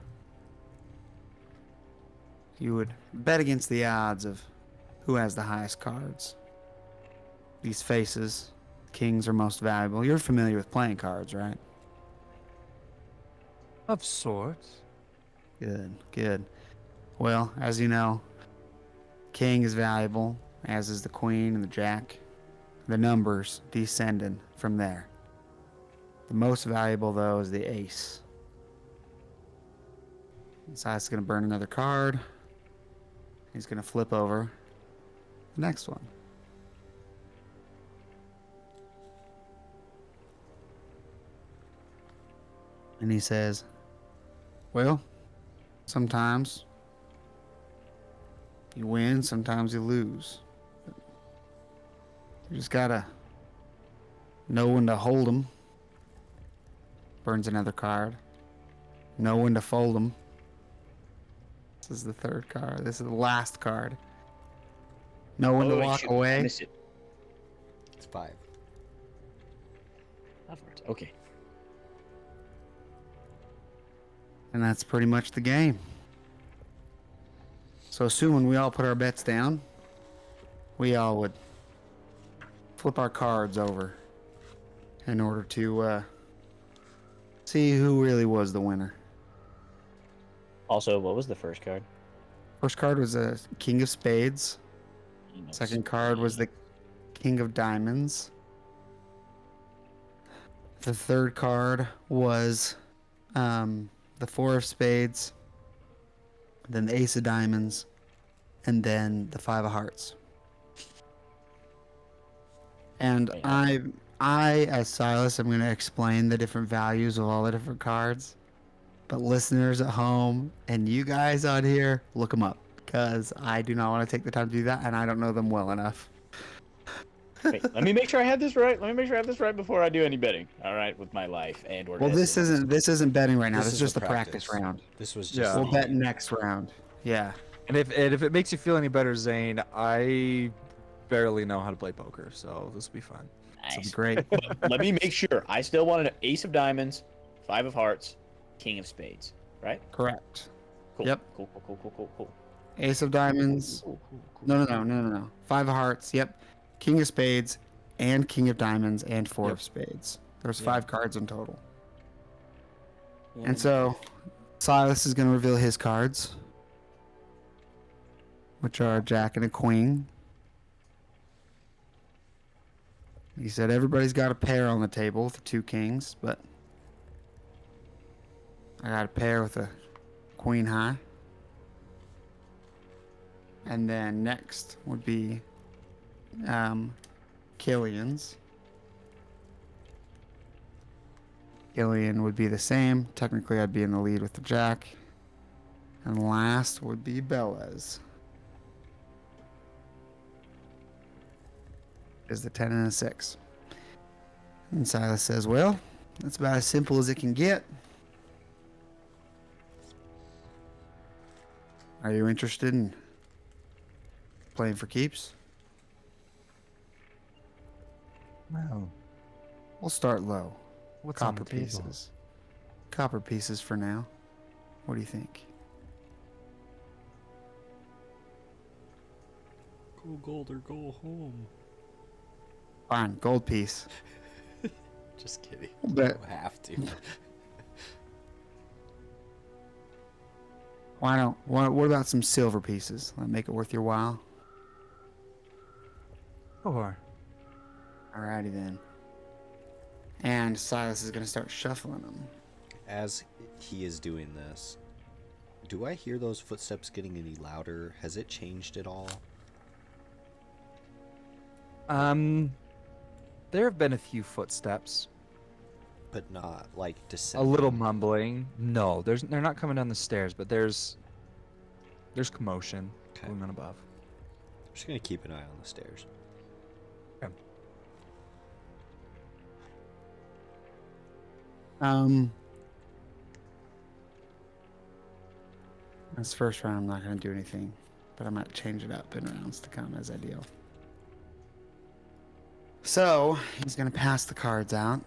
You would bet against the odds of who has the highest cards. These faces, kings are most valuable. You're familiar with playing cards, right? Of sorts. Good, good. Well, as you know, king is valuable, as is the queen and the jack. The numbers descending from there. The most valuable, though, is the ace. So it's going to burn another card. He's going to flip over the next one. And he says, well, sometimes you win, sometimes you lose. You just gotta know when to hold them. Burns another card. Know when to fold them. This is the third card. This is the last card. Know when to walk shoot, I away. missed it. It's 5. Afterwards. Okay. And that's pretty much the game. So assuming we all put our bets down, we all would flip our cards over in order to see who really was the winner. Also, what was the first card? First card was a King of Spades. Second card was the King of Diamonds. The third card was the Four of Spades, then the Ace of Diamonds, and then the Five of Hearts. And I, as Silas, am going to explain the different values of all the different cards. But listeners at home and you guys out here, look them up. Because I do not want to take the time to do that, and I don't know them well enough. Wait, let me make sure I have this right. Let me make sure I have this right before I do any betting. All right, with my life and or. Well, this isn't betting right now. This is just a a practice round. This was just. Yeah. We'll bet next round. Yeah. And if it makes you feel any better, Zane, I barely know how to play poker, so this will be fun. It'll be Nice. great. Let me make sure. I still want an Ace of Diamonds, Five of Hearts, King of Spades. Right? Correct. Cool. Yep. Cool. Ace of Diamonds. No. Five of Hearts. Yep. King of Spades and King of Diamonds and Four of Spades. There's 5 cards in total. And so Silas is going to reveal his cards, which are a Jack and a Queen. He said everybody's got a pair on the table with the 2 kings, but I got a pair with a Queen high. And then next would be Killian's. Killian would be the same. Technically, I'd be in the lead with the Jack. And last would be Bella's. Is the 10 and a 6. And Silas says, well, that's about as simple as it can get. Are you interested in playing for keeps? Well, We'll start low. what's on Copper the table? pieces. Copper pieces for now. What do you think? Go gold or go home. Fine, gold piece. Just kidding. Bet. You have to. Why don't? What about some silver pieces? That'll make it worth your while. Sure. Alrighty then. And Silas is gonna start shuffling them. As he is doing this, do I hear those footsteps getting any louder? Has it changed at all? There have been a few footsteps, But not like a descending. little mumbling. No, they're not coming down the stairs, but there's commotion Okay. going on above. I'm just gonna keep an eye on the stairs. This first round, I'm not gonna do anything, but I might change it up in rounds to come as I deal. So he's gonna pass the cards out.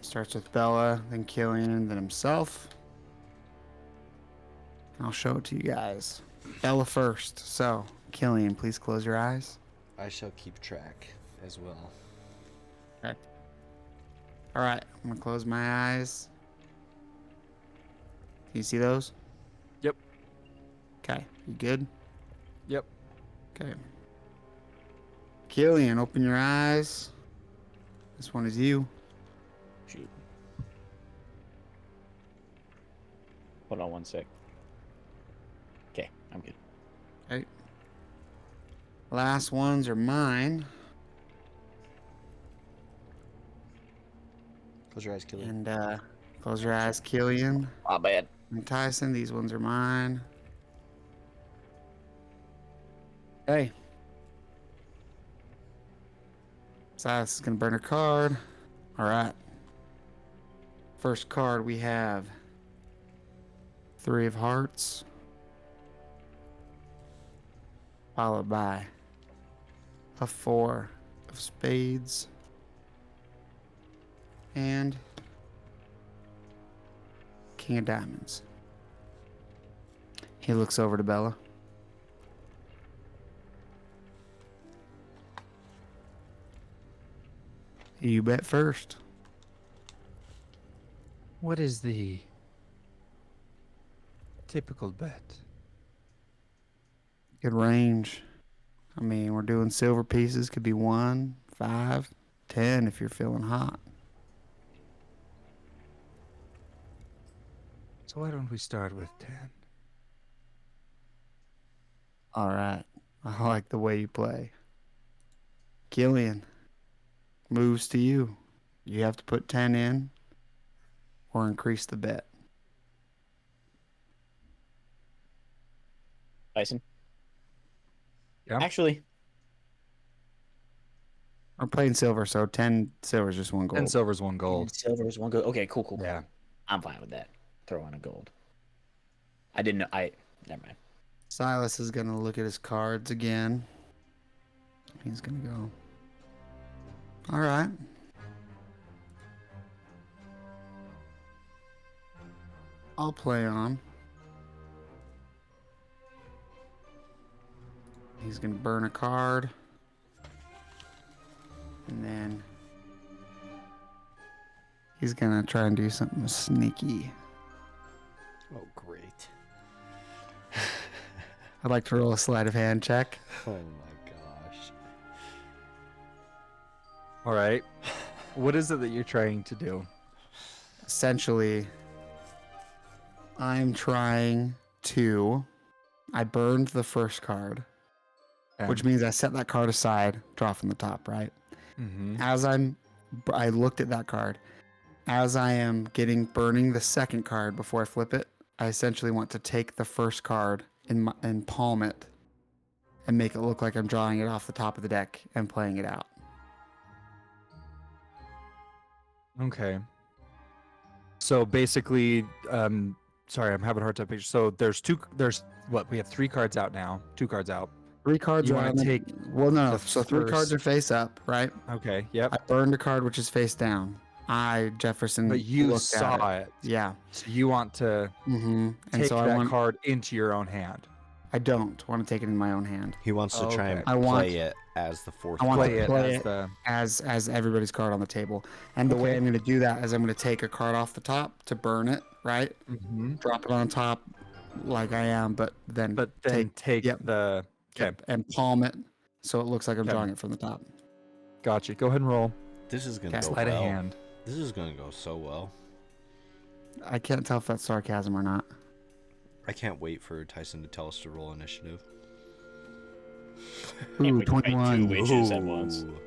Starts with Bella, then Killian, then himself. I'll show it to you guys. Bella first. So, Killian, please close your eyes. I shall keep track as well. All right, I'm gonna close my eyes. Can you see those? Yep. Okay, you good? Yep. Okay. Killian, open your eyes. This one is you. Shoot. Hold on one sec. Okay, I'm good. Okay. Last ones are mine. Close your eyes, Killian. And close your eyes, Killian. Ah, bad. And Tyson, these ones are mine. Hey. Silas is gonna burn a card. Alright. First card we have 3 of Hearts. Followed by a 4 of Spades. And King of Diamonds. He looks over to Bella. You bet first. What is the typical bet? Good range. I mean, we're doing silver pieces. Could be 1, 5, 10 if you're feeling hot. So why don't we start with 10? All right. I like the way you play. Killian, moves to you. You have to put 10 in or increase the bet. Tyson? Yeah. Actually, We're playing silver, so 10 silver is just 1 gold. 10 silver's 1 gold. silver is one gold. Okay, cool, cool. Yeah. I'm fine with that. Throw on a gold. I didn't know. Never mind. Silas is going to look at his cards again. He's going to go. All right. I'll play on. He's going to burn a card. And then he's going to try and do something sneaky. Oh, great. I'd like to roll a sleight of hand check. Oh my gosh. All right. What is it that you're trying to do? Essentially, I'm trying to. I burned the first card, which means I set that card aside, draw from the top, right? Mm-hmm. I looked at that card. As I am burning the second card before I flip it, I essentially want to take the first card and palm it and make it look like I'm drawing it off the top of the deck and playing it out. Okay. So basically, sorry, I'm having a hard time picture. So there's what? We have 3 cards out now. 2 cards out. 3 cards You are wanna on the- take Well, no. the So 3 cards first- are face up, right? Okay. Yep. I burned a card which is face down. Jefferson, But you looked saw at it. Yeah. So you want to Mm-hmm. And take so that card into your own hand. I don't want to take it in my own hand. He wants to try Okay. and I want- play it as the fourth. I want card. to play as it the as everybody's card on the table. And the way Okay. I'm going to do that is I'm going to take a card off the top to burn it, right? Mm-hmm. Drop it on top like I am, but then But then take yep. the okay. and palm it so it looks like I'm Okay. drawing it from the top. Gotcha. Go ahead and roll. This is gonna Okay. go Sleight well. of hand. This is gonna go so well. I can't tell if that's sarcasm or not. I can't wait for Tyson to tell us to roll initiative. Can't Ooh, wait to fight 21. two witches at once. Ooh.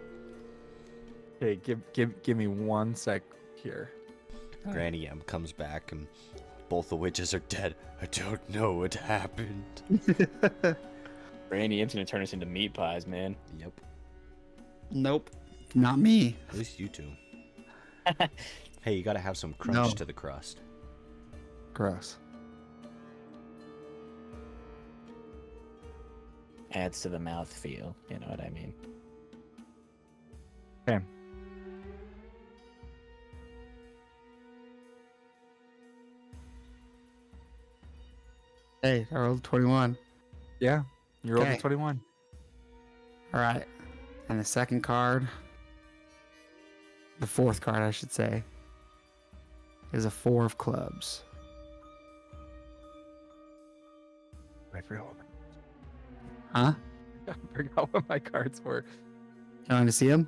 Okay, give me 1 sec here. Granny M comes back and both the witches are dead. I don't know what happened. Randy M's gonna turn us into meat pies, man. Yep. Nope, not me. At least you two. Hey, you gotta have some crunch No. to the crust. Gross. Adds to the mouth feel. You know what I mean? Okay. Hey, I rolled 21. Yeah, you rolled a Okay. 21. All right. And the second card, the fourth card, I should say, is a 4 of clubs. I forgot. Huh? I forgot what my cards were. You want to see them?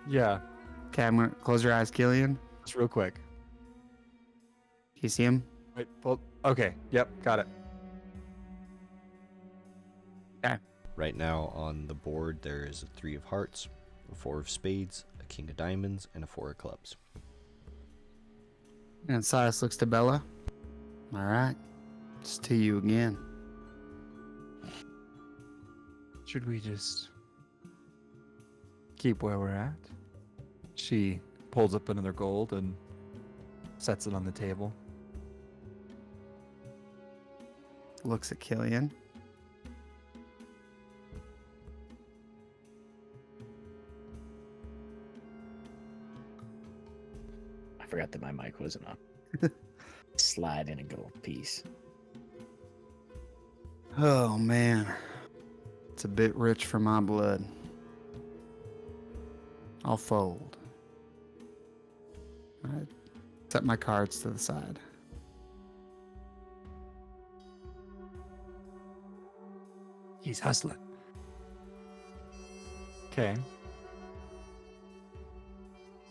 Yeah, Okay, I'm going to close your eyes, Killian. just real quick. You see him? Wait, okay, yep, got it. Right now on the board there is a 3 of hearts, a 4 of spades, a king of diamonds, and a 4 of clubs. And Silas looks to Bella. All right. It's to you again. Should we just keep where we're at? She pulls up another gold and sets it on the table. Looks at Killian. I forgot that my mic wasn't on. Slide in a gold piece. Oh, man. It's a bit rich for my blood. I'll fold. I set my cards to the side. He's hustling. Okay.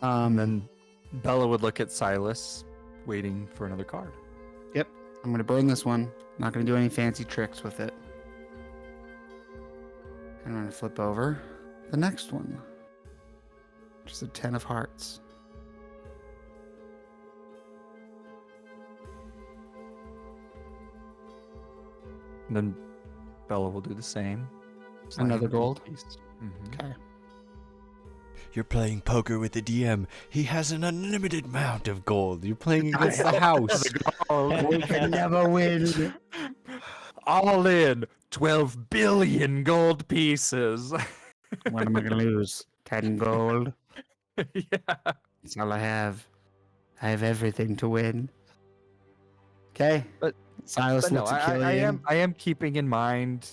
And then Bella would look at Silas, waiting for another card. I'm going to burn this one. Not going to do any fancy tricks with it. I'm going to flip over the next one, which is a 10 of hearts. And then Bella will do the same. Another gold? Mm-hmm. Okay. You're playing poker with the DM. He has an unlimited amount of gold. You're playing against the house. We can never win. All in 12 billion gold pieces. What am I going to lose? 10 gold? Yeah. That's all I have. I have everything to win. Okay. But- Silas But no, looks at Killian. I am keeping in mind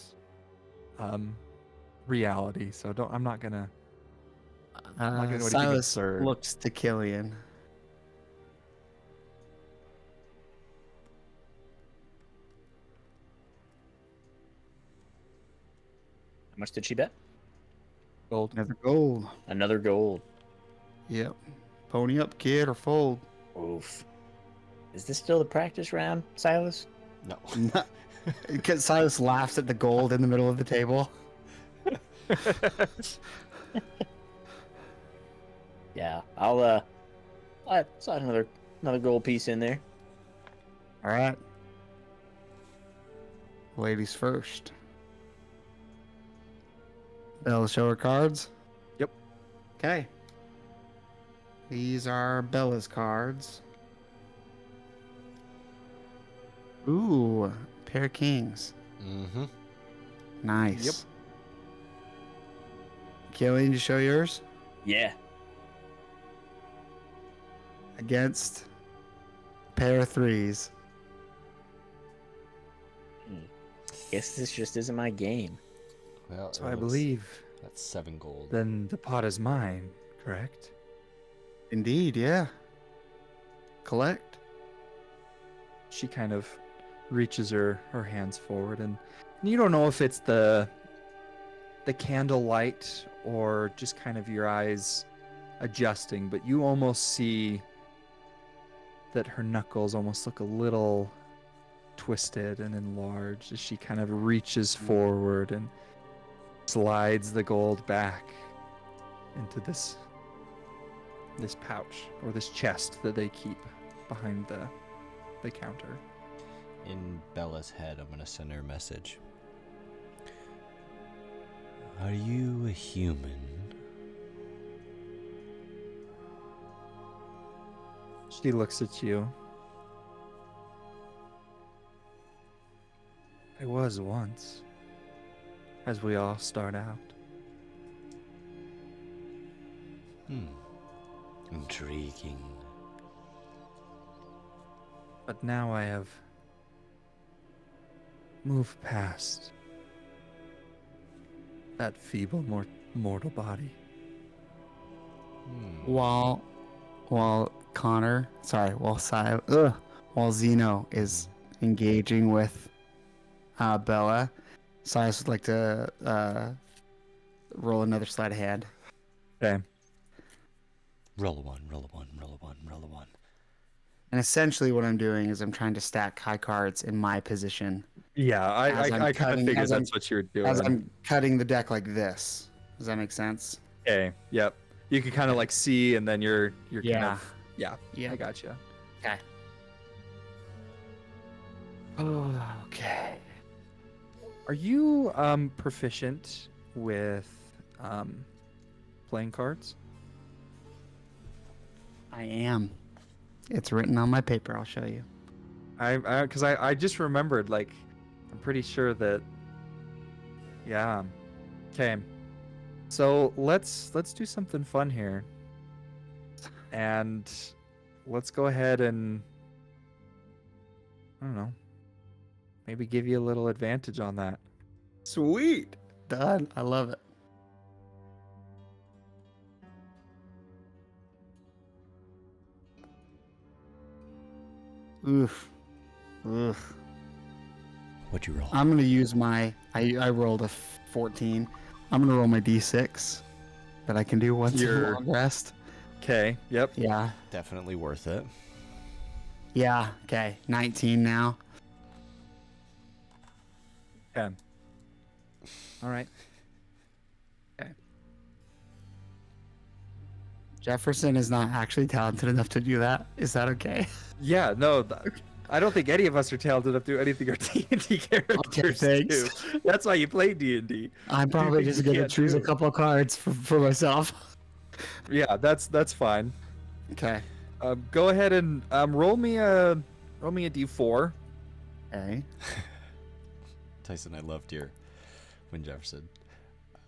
reality. So I'm not gonna not gonna do anything Silas absurd. looks to Killian. How much did she bet? gold. Another gold. Another gold. Yep. Pony up, kid, or fold. Oof. Is this still the practice round, Silas? No. Because Silas laughs at the gold in the middle of the table. Yeah, I'll slide another gold piece in there. All right. Ladies first. Bella, show her cards. Yep. Okay. These are Bella's cards. Ooh, pair of kings. Mm-hmm. Nice. Yep. Killian, you show yours Yeah. against pair of threes. Guess this just isn't my game. Well, So I believe that's 7 gold. then the pot is mine, correct? Indeed, yeah. Collect. She kind of reaches her hands forward, and you don't know if it's the the candlelight or just kind of your eyes adjusting, but you almost see that her knuckles almost look a little twisted and enlarged as she kind of reaches forward and slides the gold back into this pouch or this chest that they keep behind the counter. In Bella's head, I'm going to send her a message. Are you a human? She looks at you. I was once, as we all start out. Intriguing. But now I have moved past that feeble mortal body. While Zeno is engaging with Bella, Silas would like to roll another sleight of hand. Okay. Roll a one, roll a one, roll a one, roll a one. And essentially what I'm doing is I'm trying to stack high cards in my position Yeah, As I'm I kind of cutting- figured as I'm- that's what you were doing. as I'm cutting the deck like this. Does that make sense? Okay. Yep. You can kind of like see, and then you're kind Yeah. of yeah. Yeah. I gotcha. Okay. Oh, okay. Are you proficient with playing cards? I am. It's written on my paper. I'll show you. Because I just remembered, like, I'm pretty sure that. Yeah. Okay. So let's do something fun here, and let's go ahead and I don't know, maybe give you a little advantage on that. Sweet. Done. I love it. Oof. Oof. What'd you roll? I'm gonna use my. I rolled a 14. I'm gonna roll my d6 that I can do once in a Your- long rest. Okay. Yep. Yeah. Definitely worth it. Yeah. Okay. 19 now. Okay. All right. Jefferson is not actually talented enough to do that. Is that okay? Yeah. No. I don't think any of us are talented enough to do anything our D&D characters thanks. do. That's why you play D&D. I'm probably just gonna can't choose a do. couple cards for myself. Yeah, that's fine. Okay. Go ahead and roll me a D4. Okay. Tyson, I loved your when Jefferson.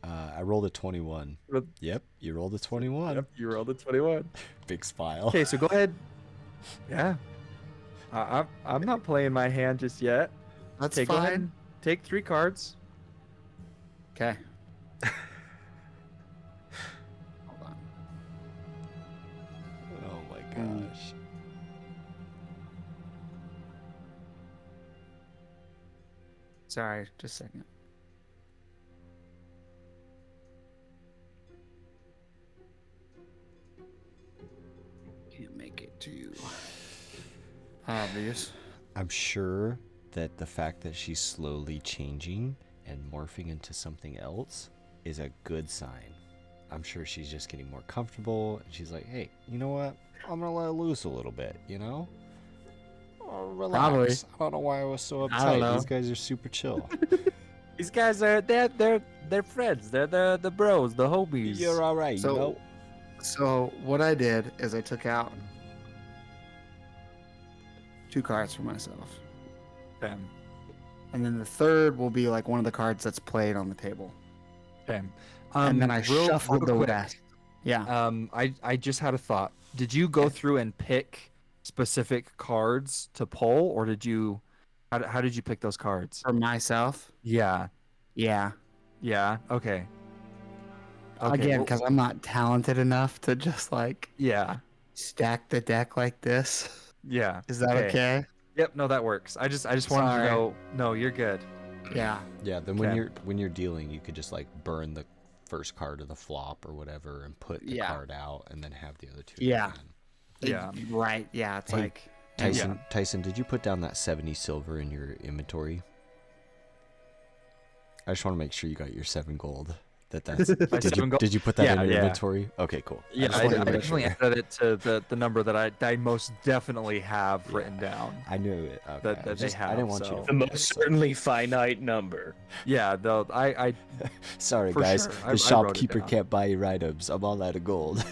I rolled a 21. Roll- Yep, you rolled a 21. Yep, you rolled a 21. Big smile. Okay, so go ahead. Yeah. I'm not playing my hand just yet. That's Okay, go ahead fine. and take 3 cards. Okay. Hold on. Oh my gosh. Sorry, just a second. Can't make it too obvious. I'm sure that the fact that she's slowly changing and morphing into something else is a good sign. I'm sure she's just getting more comfortable, and she's like, hey, you know what? I'm gonna let loose a little bit, you know? Oh, relax. Probably. I don't know why I was so I don't uptight. know. These guys are super chill. These guys are they're friends. They're the bros, the homies. You're all right, So- you know? So what I did is I took out 2 cards for myself, Okay. and then the third will be like one of the cards that's played on the table, Okay. and then I shuffled the quick, rest. Yeah. I just had a thought. Did you go through and pick specific cards to pull, or did you? How did you pick those cards? For myself. Yeah. Yeah. Yeah. Okay. Okay, Again, well- because I'm not talented enough to just like Yeah. stack the deck like this. Yeah. Is that okay? Yep. No, that works. I just wanted to Sorry. know. No, you're good. Yeah. Yeah. Then Okay. when you're dealing, you could just like burn the first card of the flop or whatever, and put the Yeah. card out, and then have the other two. Yeah. Yeah. Right. Yeah. It's Hey, like Tyson, Tyson, did you put down that 70 silver in your inventory? I just want to make sure you got your 7 gold. That's did you 7 gold? did you put that Yeah, in your yeah. inventory? Okay, cool. Yeah, just I wanted to make definitely sure. added it to the number that I most definitely have written down. I knew it. Okay. That I they I have, didn't want you so- to. The most certainly finite number. Yeah, though I Sorry, for guys. sure. The I wrote it shopkeeper down. can't buy your items. I'm all out of gold.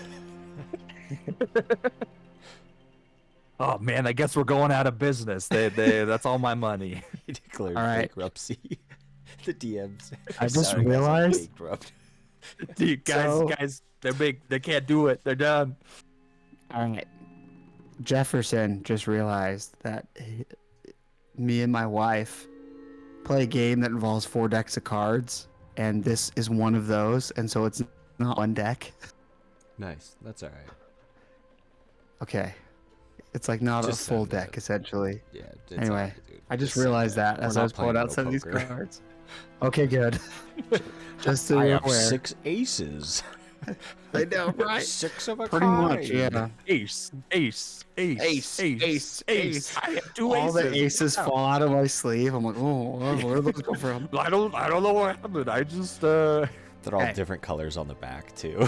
oh man, I guess we're going out of business. They that's all my money. He declared All right. bankruptcy. The DMs. I just Sorry, guys, I'm realized- bankrupt. Dude, So- guys, they're big. They can't do it. They're done. all right. Jefferson just realized that me and my wife play a game that involves 4 decks of cards, and this is one of those, and so it's not one deck. Nice. That's all right. Okay. It's like not Just a full send it. deck, essentially. Yeah. It's Anyway, all right, dude. I just send realized it. that We're as I not was pulling playing out some of these poker. cards. Okay, good. Just so I you're have aware. 6 aces. I know, right? 6 of a Pretty much, kind. yeah. Ace, ace, ace, Ace, ace, ace. I have 2 All aces. the aces fall out of my sleeve. I'm like, oh, where did those come from? I don't know what happened. I just They're all Hey. different colors on the back too.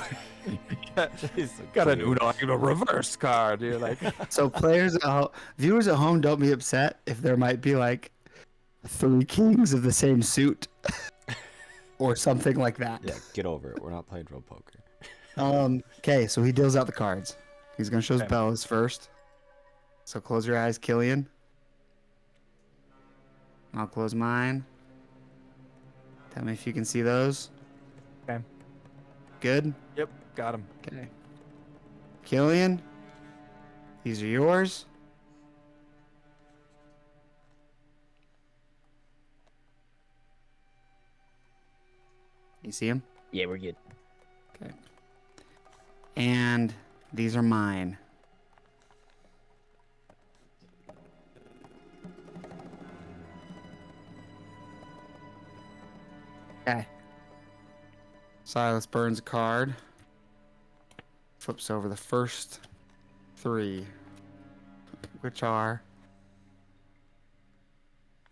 It's so got an cute. Uno reverse card. You're like, So viewers at home, don't be upset if there might be like 3 kings of the same suit or something like that. Yeah, get over it. We're not playing real poker. Okay, so he deals out the cards. He's gonna show his Okay. bells first. So close your eyes, Killian. I'll close mine. Tell me if you can see those. Okay. Good. yep, got him. Okay. Killian, these are yours. You see him? Yeah, we're good. Okay. And these are mine. Okay. Silas burns a card. Flips over the first 3, which are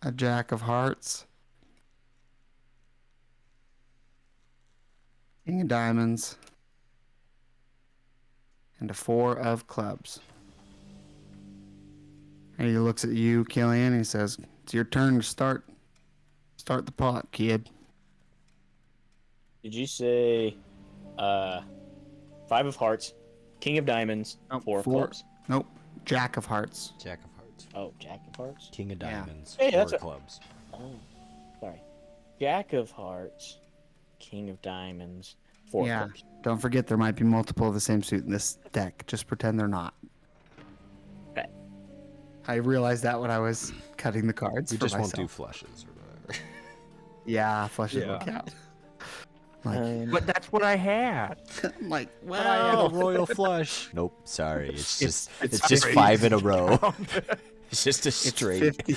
a Jack of Hearts, King of Diamonds, and a 4 of Clubs. And he looks at you, Killian, and he says, "It's your turn to start the pot, kid." Did you say 5 of hearts, king of diamonds, Oh, 4 of 4. clubs? Nope. Jack of Hearts. Jack of hearts. Oh, jack of hearts? King of Yeah. diamonds. Hey, that's 4 a- clubs. Oh, sorry. Jack of hearts, king of diamonds, 4 Yeah. clubs. Don't forget there might be multiple of the same suit in this deck. Just pretend they're not. Okay. I realized that when I was cutting the cards. We for just won't myself. do flushes or whatever. Yeah, flushes Yeah. will count. Like, But that's what I had. I'm like, But I have well, a royal flush. Nope, sorry. It's just it's it's just straight. 5 in a row. It's just a it's straight. 50.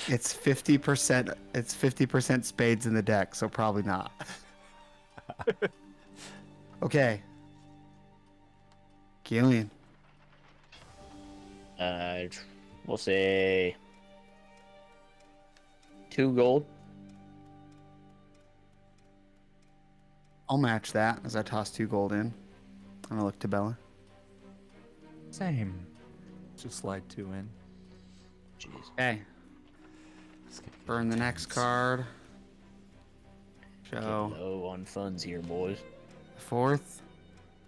It's 50%. It's 50% spades in the deck, so probably not. Okay. Gillian. We'll say 2 gold. I'll match that as I toss 2 gold in. And I look to Bella. Same. Just slide 2 in. Jeez. Okay. Burn the next card. Getting Show low on funds here, boys. the 4th.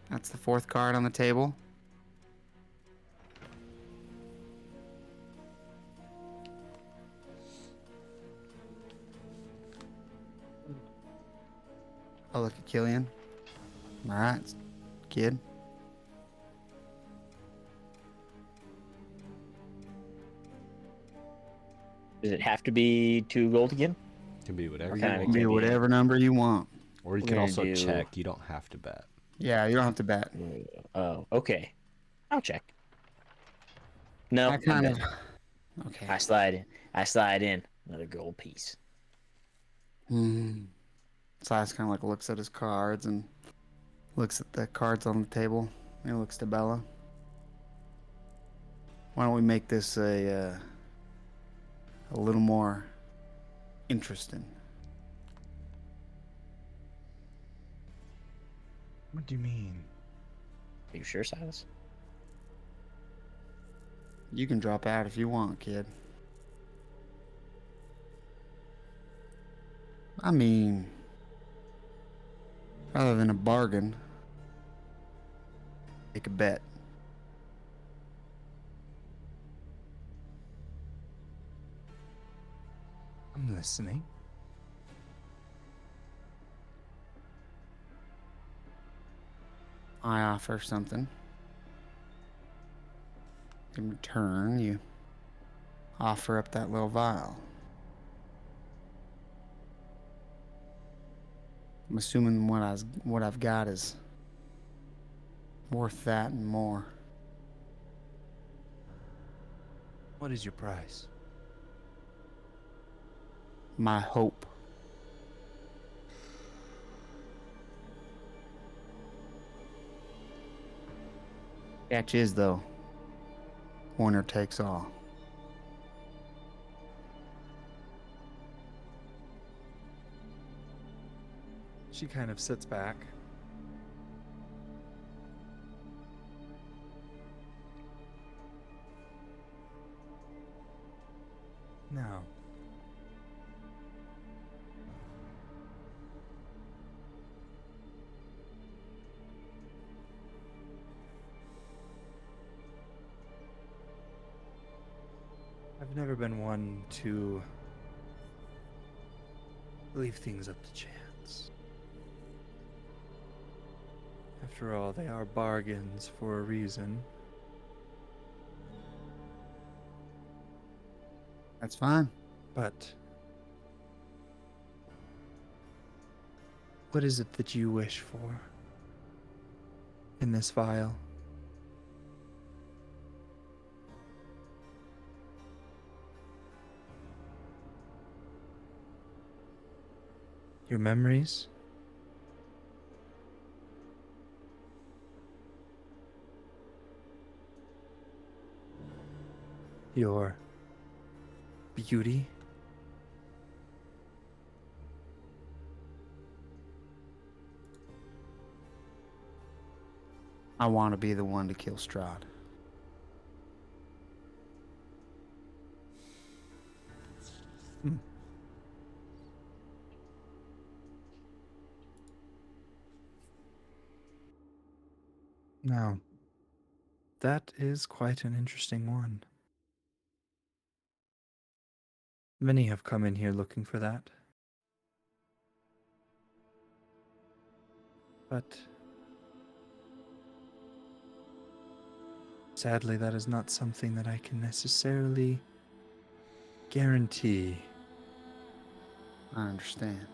That's the 4th card on the table. I'll look at Killian. Alright, kid. Does it have to be 2 gold again? Can be whatever Okay. you It want. can Be be- whatever number you want. Or you We're can gonna also do- check. You don't have to bet. Yeah, you don't have to bet. Oh, okay. I'll check. No, I I'm kind good. of. Okay. I slide in. I slide in another gold piece. Hmm. Silas kind of like looks at his cards and looks at the cards on the table. And he looks to Bella. Why don't we make this a little more interesting? What do you mean? Are you sure, Silas? You can drop out if you want, kid. I mean, rather than a bargain, make a bet. I'm listening. I offer something. In return, you offer up that little vial. I'm assuming what I've got is worth that and more. What is your price? My hope. Catch is, though, winner takes all. She kind of sits back. Now, I've never been one to leave things up to chance. After all, they are bargains for a reason. That's fine. But what is it that you wish for in this vial? Your memories? Your beauty? I want to be the one to kill Strahd. Now, that is quite an interesting one. Many have come in here looking for that. But sadly, that is not something that I can necessarily guarantee. I understand.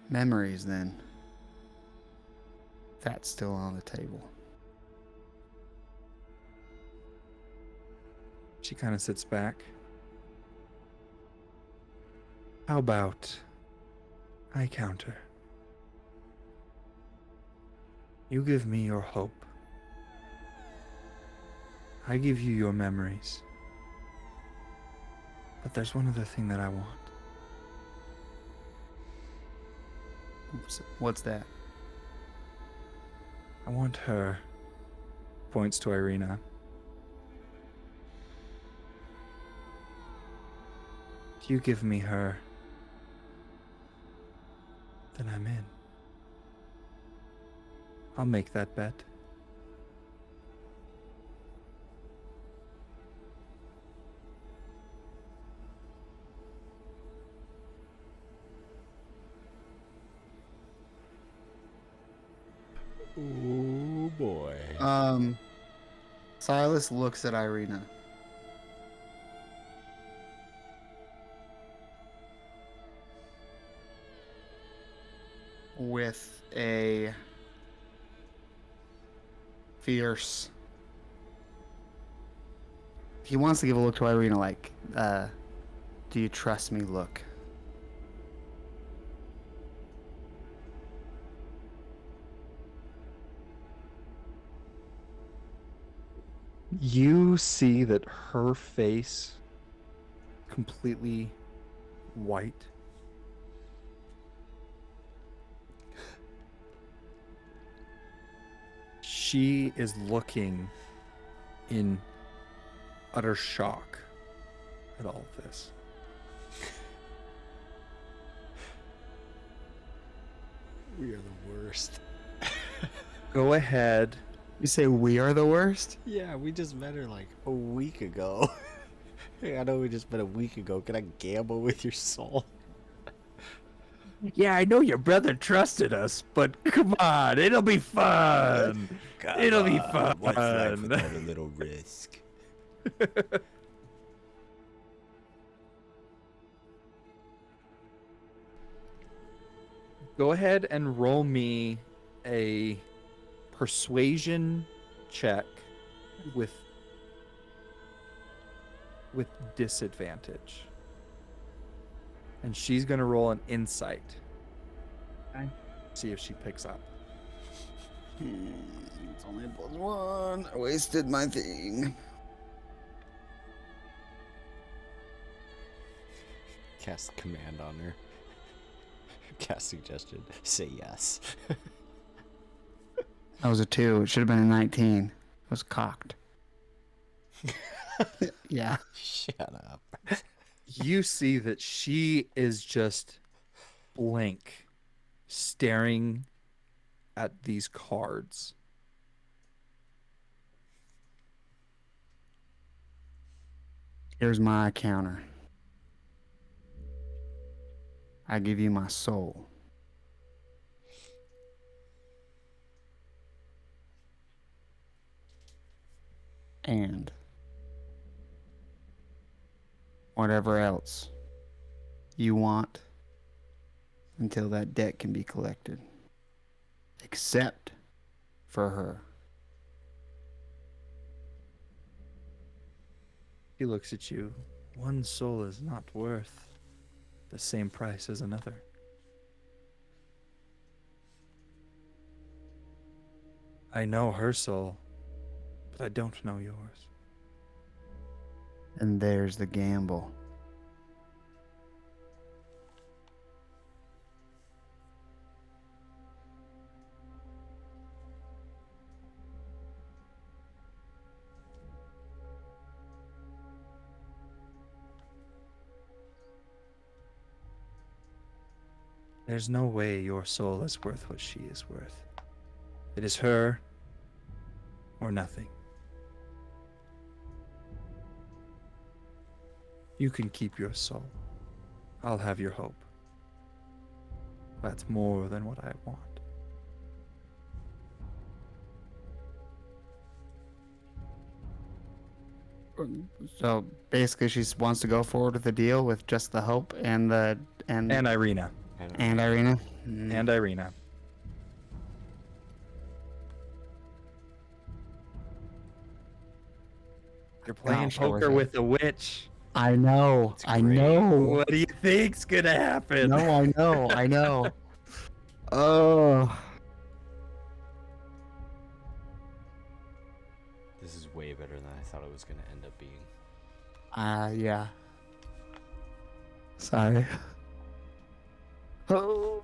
Memories, then. That's still on the table. She kind of sits back. How about I counter? You give me your hope. I give you your memories. But there's one other thing that I want. What's that? I want her. Points to Irina. If you give me her, then I'm in. I'll make that bet. Oh boy. Silas looks at Irina. With a fierce. He wants to give a look to Irina like, do you trust me look. You see that her face completely white. She is looking in utter shock at all of this. We are the worst. Go ahead. You say we are the worst? Yeah, we just met her like a week ago. Hey, I know we just met a week ago. Can I gamble with your soul? Yeah, I know your brother trusted us, but come on, it'll be fun. It'll be fun. What's life without a little risk? Go ahead and roll me a persuasion check with disadvantage. And she's going to roll an insight. Okay. See if she picks up. It's only a +1. I wasted my thing. Cast command on her. Cast suggestion. Say yes. That was a 2. It should have been a 19. It was cocked. Yeah. Shut up. You see that she is just blank, staring at these cards. Here's my counter. I give you my soul. And whatever else you want until that debt can be collected. Except for her. He looks at you. One soul is not worth the same price as another. I know her soul, but I don't know yours. And there's the gamble. There's no way your soul is worth what she is worth. It is her or nothing. You can keep your soul. I'll have your hope. That's more than what I want. So basically, she wants to go forward with the deal with just the hope and the And Irina. and Irina. And Irina. You're playing Gosh, I wish poker I- with a witch. I know. I great. know. What do you think's gonna happen? No, I know. I know. Oh. This is way better than I thought it was going to end up being. Yeah. Sorry. Oh.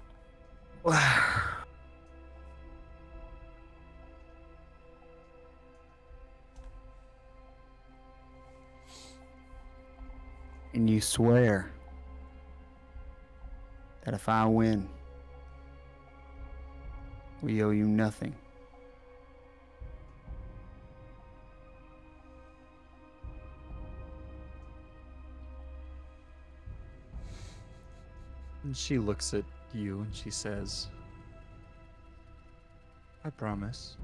And you swear that if I win, we owe you nothing. And she looks at you and she says, I promise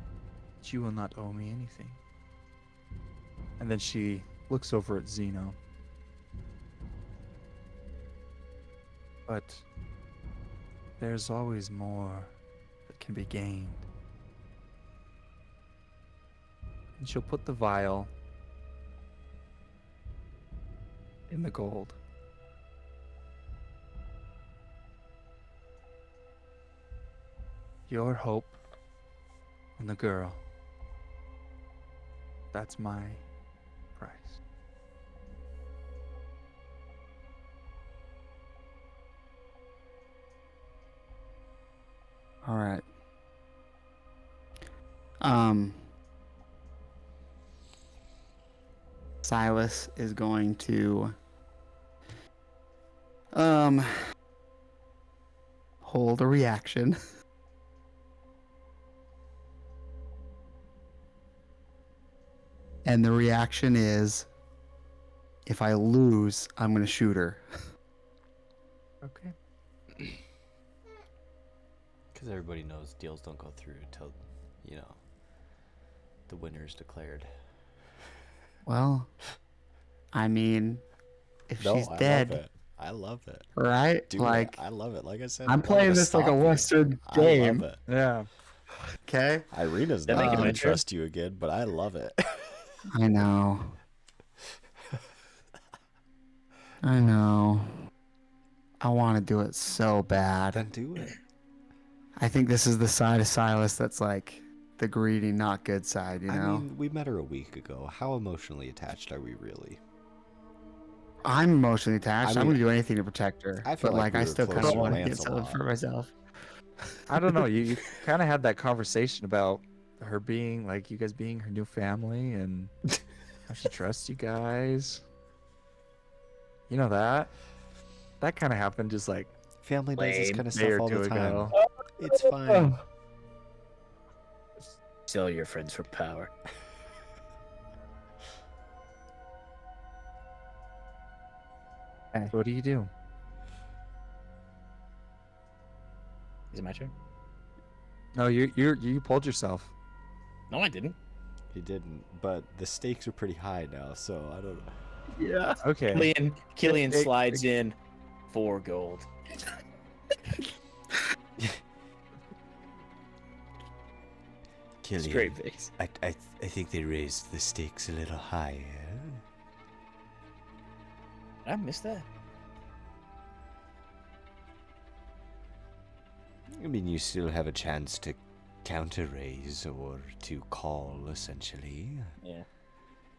that you will not owe me anything. And then she looks over at Zeno. But there's always more that can be gained. And she'll put the vial in the gold. Your hope and the girl That's my price. All right. Silas is going to hold a reaction. And the reaction is, if I lose, I'm going to shoot her. Okay. Because everybody knows deals don't go through until, the winner is declared. Well, I mean, if No, she's I dead, love it. I love it. right? Dude, like, I love it. Like I said, I'm I'm not playing gonna this like a stop you. Western I game. love it. Yeah. Okay? Irina's That not make it going my to turn? trust you again, but I love it. I know. I know. I want to do it so bad. Then do it. I think this is the side of Silas that's like the greedy, not good side, you know? I mean, we met her a week ago. How emotionally attached are we really? I'm emotionally attached. I I'm mean, going to do anything to protect her. I feel but, like we I were still kind closer of to want to get Lancelot. something for myself. I don't know. You kind of had that conversation about her being like you guys being her new family and how she trusts you guys. You know that? That kind of happened just like Family does this Lame. kind of a day stuff or all two the time. ago. It's fine. Sell your friends for power. So what do you do? Is it my turn? No, you pulled yourself. No, I didn't. He didn't, but the stakes are pretty high now, so I don't know. Yeah. Okay. Killian It- slides in 4 gold. Killian, Straight face. I think they raised the stakes a little higher. Did I missed that. I mean, you still have a chance to counter raise or to call, essentially. Yeah.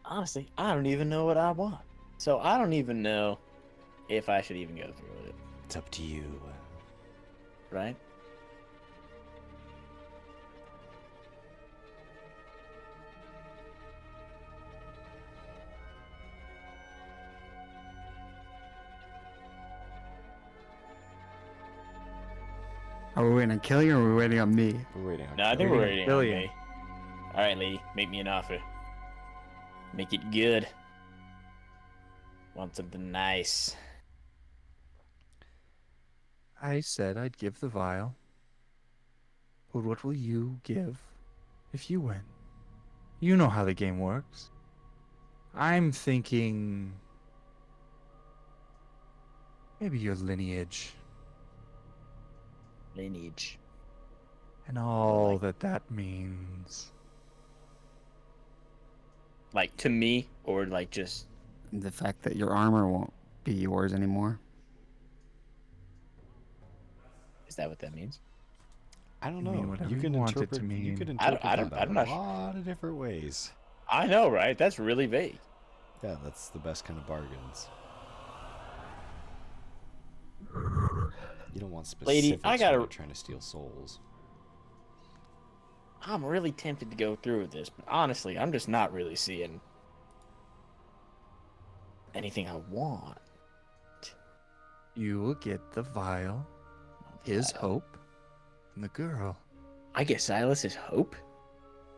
Honestly, I don't even know what I want. So I don't even know if I should even go through with it, It's up to you. right? Are we waiting on Killian or are we waiting on me? We're waiting on No, I think Killian. we're ready on Killian. me. All right, lady, make me an offer. Make it good. Want something nice. I said I'd give the vial. But what will you give if you win? You know how the game works. I'm thinking maybe your lineage Lineage. and all that means. Like to me, or like just The fact that your armor won't be yours anymore. is that what that means? I don't You mean know. whatever You can you want it interpret. to You mean. can I don't- interpret I don't- that I'm a not- lot of different ways. I know, right? That's really vague. Yeah, that's the best kind of bargains. You don't want specifics Lady, I gotta- when you're trying to steal souls. I'm really tempted to go through with this, but honestly, I'm just not really seeing anything I want. You will get the vial, his hope, and the girl. I get Silas's hope.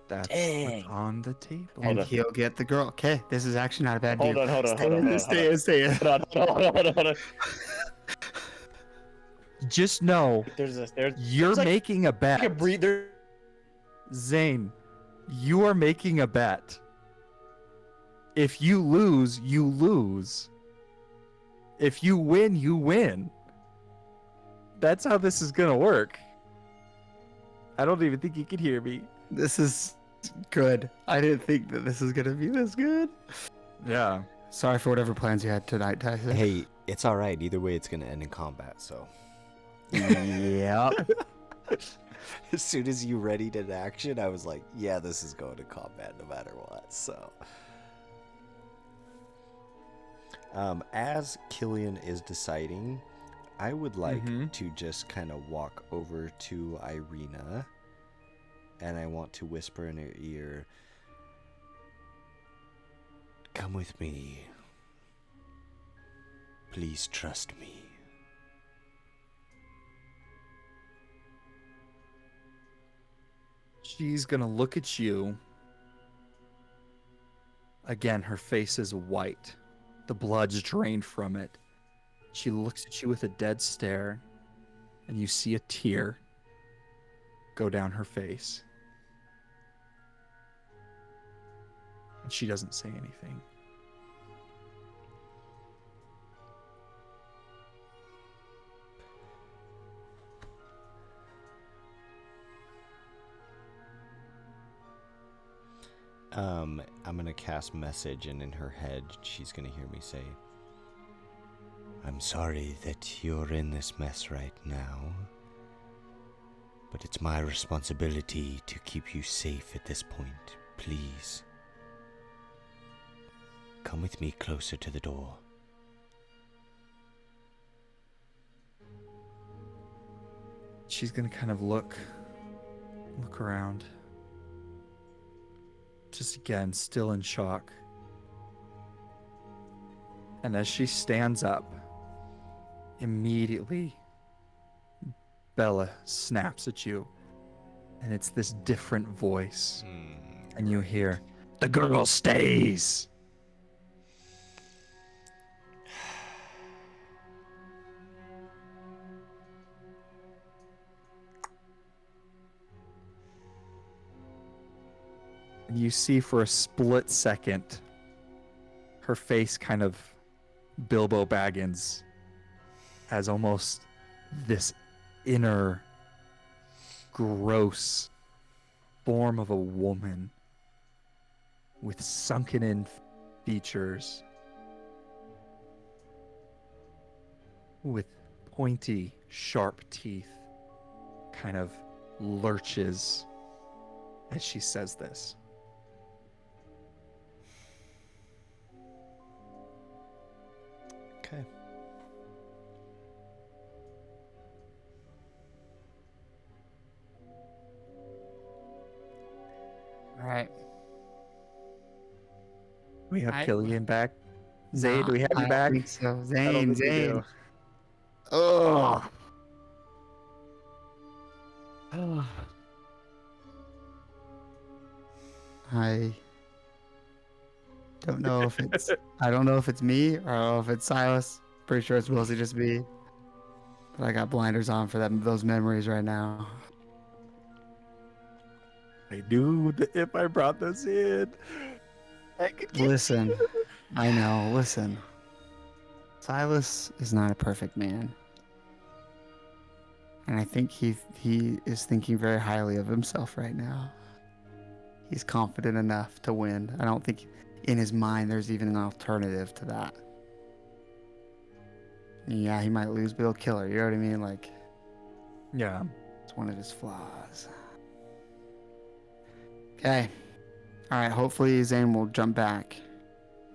That's Dang. what's on the table. And on. he'll get the girl. Okay, this is actually not a bad Hold deal. on, hold on, Stay hold on, in, hold on, stay in, stay in. Hold on. Just know There's you're like- making a bet. like a breather. Zane, you are making a bet. If you lose, you lose. If you win, you win. That's how this is gonna work. I don't even think you can hear me. This is good. I didn't think that this was going to be this good. Yeah. Sorry for whatever plans you had tonight, Tyson. Hey, it's all right. Either way, it's gonna end in combat. So Yep. as soon as you readied an action, I was like, yeah, this is going to combat no matter what. So, as Killian is deciding, I would like to just kind of walk over to Irina, and I want to whisper in her ear, "Come with me. Please trust me." She's gonna look at you. Again, her face is white. The blood's drained from it. She looks at you with a dead stare, and you see a tear go down her face. And she doesn't say anything. I'm gonna cast message, and in her head, she's gonna hear me say, "I'm sorry that you're in this mess right now, but it's my responsibility to keep you safe at this point. Please, come with me closer to the door." She's gonna kind of look around. Just again, still in shock. And as she stands up, immediately Bella snaps at you. And it's this different voice. And you hear, "The girl stays!" And you see for a split second, her face kind of Bilbo Baggins as almost this inner gross form of a woman with sunken in features, with pointy, sharp teeth, kind of lurches as she says this. Okay. All right. We have I- Killian back. Zay, Nah, do we have I you don't back? think so. I don't Zane, think we Zane. do. Oh. I don't know if it's I don't know if it's me or if it's Silas. Pretty sure it's mostly just me. But I got blinders on for those memories right now. Hey, dude, if I brought this in, I could get Listen, I know. Listen, Silas is not a perfect man, and I think he is thinking very highly of himself right now. He's confident enough to win. I don't think in his mind there's even an alternative to that. Yeah, he might lose, but he'll kill her. You know what I mean? Like, Yeah. it's one of his flaws. Okay. All right. Hopefully Zane will jump back.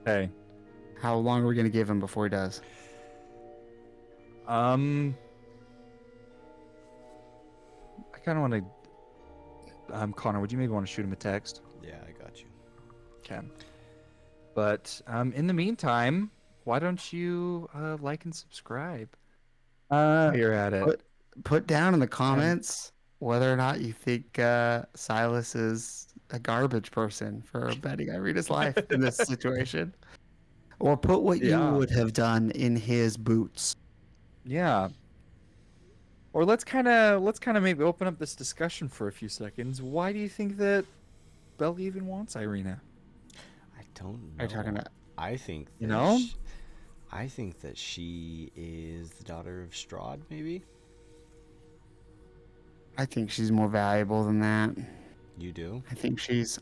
Hey. How long are we gonna give him before he does? I kind of want to. Connor, would you maybe want to shoot him a text? Yeah, I got you. Okay. But in the meantime, why don't you like and subscribe? While you're at it. Put down in the comments whether or not you think Silas is a garbage person for betting Irina's life in this situation, or put what you Yeah. would have done in his boots. Yeah. Or let's kind of maybe open up this discussion for a few seconds. Why do you think that Bella even wants Irina? I don't know. Are you talking about? I think that You know? I think that she is the daughter of Strahd, maybe. I think she's more valuable than that. You do? I think she's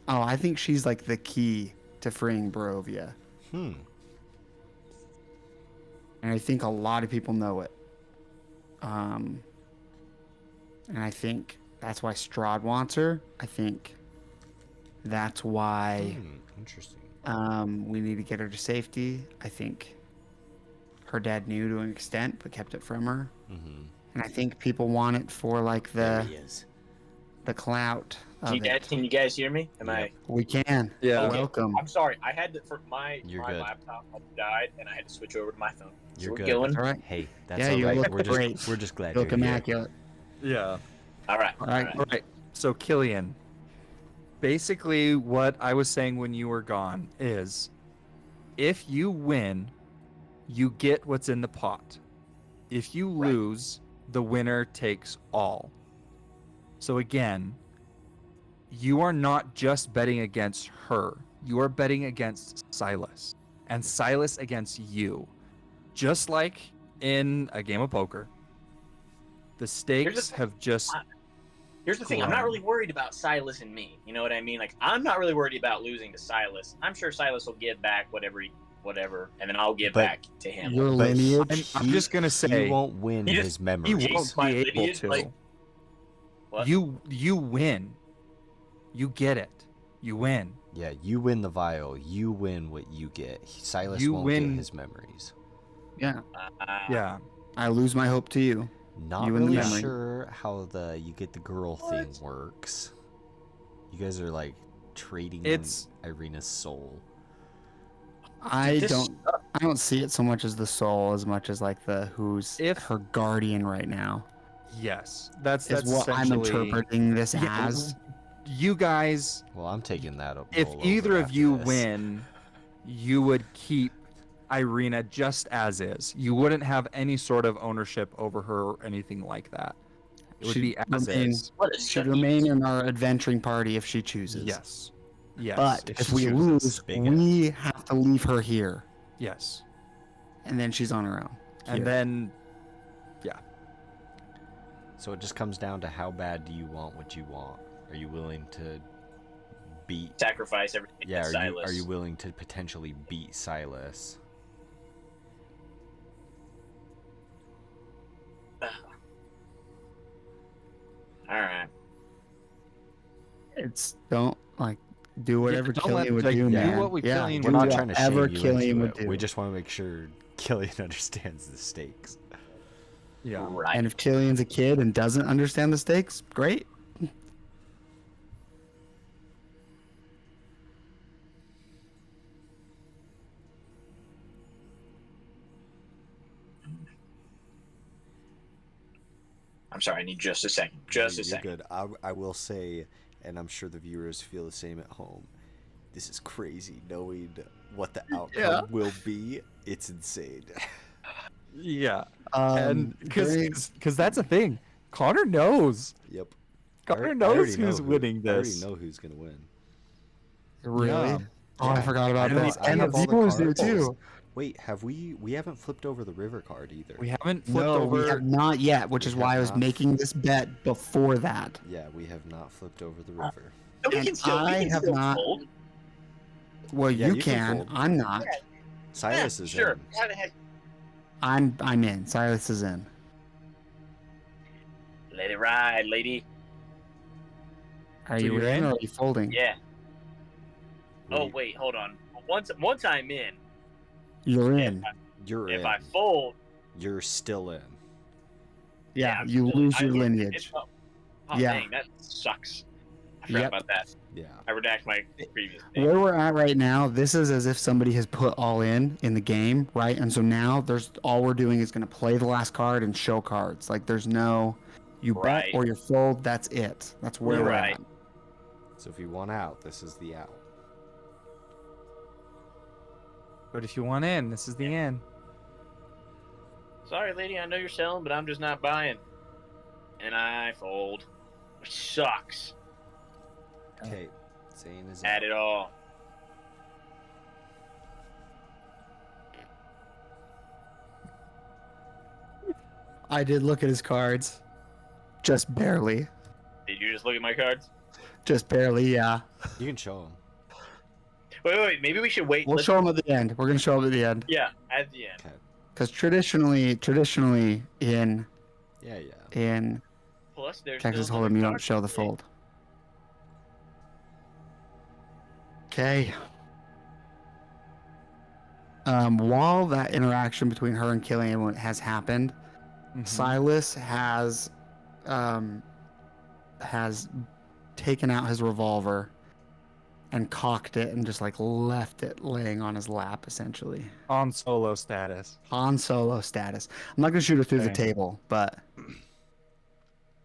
like the key to freeing Barovia, Hmm. and I think a lot of people know it. And I think that's why Strahd wants her. I think that's why Interesting. we need to get her to safety. I think her dad knew to an extent, but kept it from her. Mm-hmm. And I think people want it for like There the he is. clout Can of you guys, it. can you guys hear me? Am I? We can. Yeah. Okay. Welcome. I'm sorry. I had to for my You're my good. laptop died, and I had to switch over to my phone. So You're we're good. going. That's all right. Hey, that's Yeah, all you right. look We're great. just we're just glad You look you're here. immaculate. Yeah. All right. All right. All right. So Killian, basically what I was saying when you were gone is, if you win, you get what's in the pot. If you lose, the winner takes all. So again, you are not just betting against her. You are betting against Silas. And Silas against you. Just like in a game of poker. The stakes have just... Here's the thing. I'm not really worried about Silas and me. You know what I mean? Like, I'm not really worried about losing to Silas. I'm sure Silas will give back whatever, and then I'll give But back to him. Your But lineage. I'm just gonna say he won't win He just- his he memories. won't my be able lineage, to. like- What? You win. You get it. You win. Yeah, you win the vial. You win what you get. Silas You won't win- get his memories. Yeah. Yeah. I lose my hope to you. Not You win the really memory. sure how the you get the girl thing works. You guys are like trading It's- Irina's soul. I This- don't see it so much as the soul as much as like the who's If- her guardian right now. Yes. That's Is what I'm essentially- interpreting this Yeah, as. You guys, Well, I'm taking that up. if either of you win, you would keep Irina just as is. You wouldn't have any sort of ownership over her or anything like that. It would She'd be as remain- is. What a Should sucky- remain in our adventuring party if she chooses. Yes. Yes. But If if she we chooses lose, big we have to leave her here, yes. and then she's on her own. And Here. then So it just comes down to how bad do you want what you want? Are you willing to beat? sacrifice everything. Yeah, to are you Silas. willing to potentially beat Silas? All right. It's don't like do whatever don't let- Killian would like, do, do man. what yeah, Killian do would We're not do. trying to shame whatever you Killian into would it. do. We just want to make sure Killian understands the stakes. yeah. Right. And if Killian's a kid and doesn't understand the stakes, great. I'm sorry. I need just a second. Just a You're second. good. I will say, and I'm sure the viewers feel the same at home. This is crazy knowing what the outcome will be. It's insane. Yeah. Um, And very- because that's a thing. Connor knows. Yep. Connor I knows already know who's winning I this. already know who's gonna win. really? Yeah. Oh, I forgot about I that. have- I And have the all the viewers do cards. too. Wait, we haven't flipped over the river card either. We haven't flipped No, over. we have not yet, which We is why I have was not. making this bet before that. Yeah, we have not flipped over the river. No, we and can still, we I can have still not- fold. Well, Yeah, you you can can. fold. I'm not. Silas Yeah, is sure. in. How the heck? I'm in. Silas is in. Let it ride, lady. Are So you you're in in? or are you folding? Yeah. Oh wait, hold on. Once I'm in, You're in. You're if in. I fold, You're still in. Yeah, I'm you still- lose I your lose- lineage. it's- Oh, Yeah. dang, that sucks. I forgot Yep. about that. Yeah. I redact my previous thing. Where we're at right now, this is as if somebody has put all in the game, right? And so now there's all we're doing is going to play the last card and show cards. Like there's no, you Right. bet or you fold. That's it. That's where we're Right. at. So if you want out, this is the out. But if you want in, this is the end. Sorry, lady, I know you're selling, but I'm just not buying. And I fold. Which sucks. Okay. Zane is At out. it all. I did look at his cards. Just barely. Did you just look at my cards? Just barely, yeah. You can show him. Wait. Maybe we should wait. We'll Let's- show him at the end. We're going to show him at the end. Yeah, at the end. Because traditionally in Yeah, yeah. in Well, Plus, there's Texas still Hold'em, you another don't show the card. fold. Okay. While that interaction between her and Killian has happened, Silas has taken out his revolver and cocked it and just like left it laying on his lap, essentially. On solo status. Han Solo status. I'm not gonna shoot it through the Okay. table, but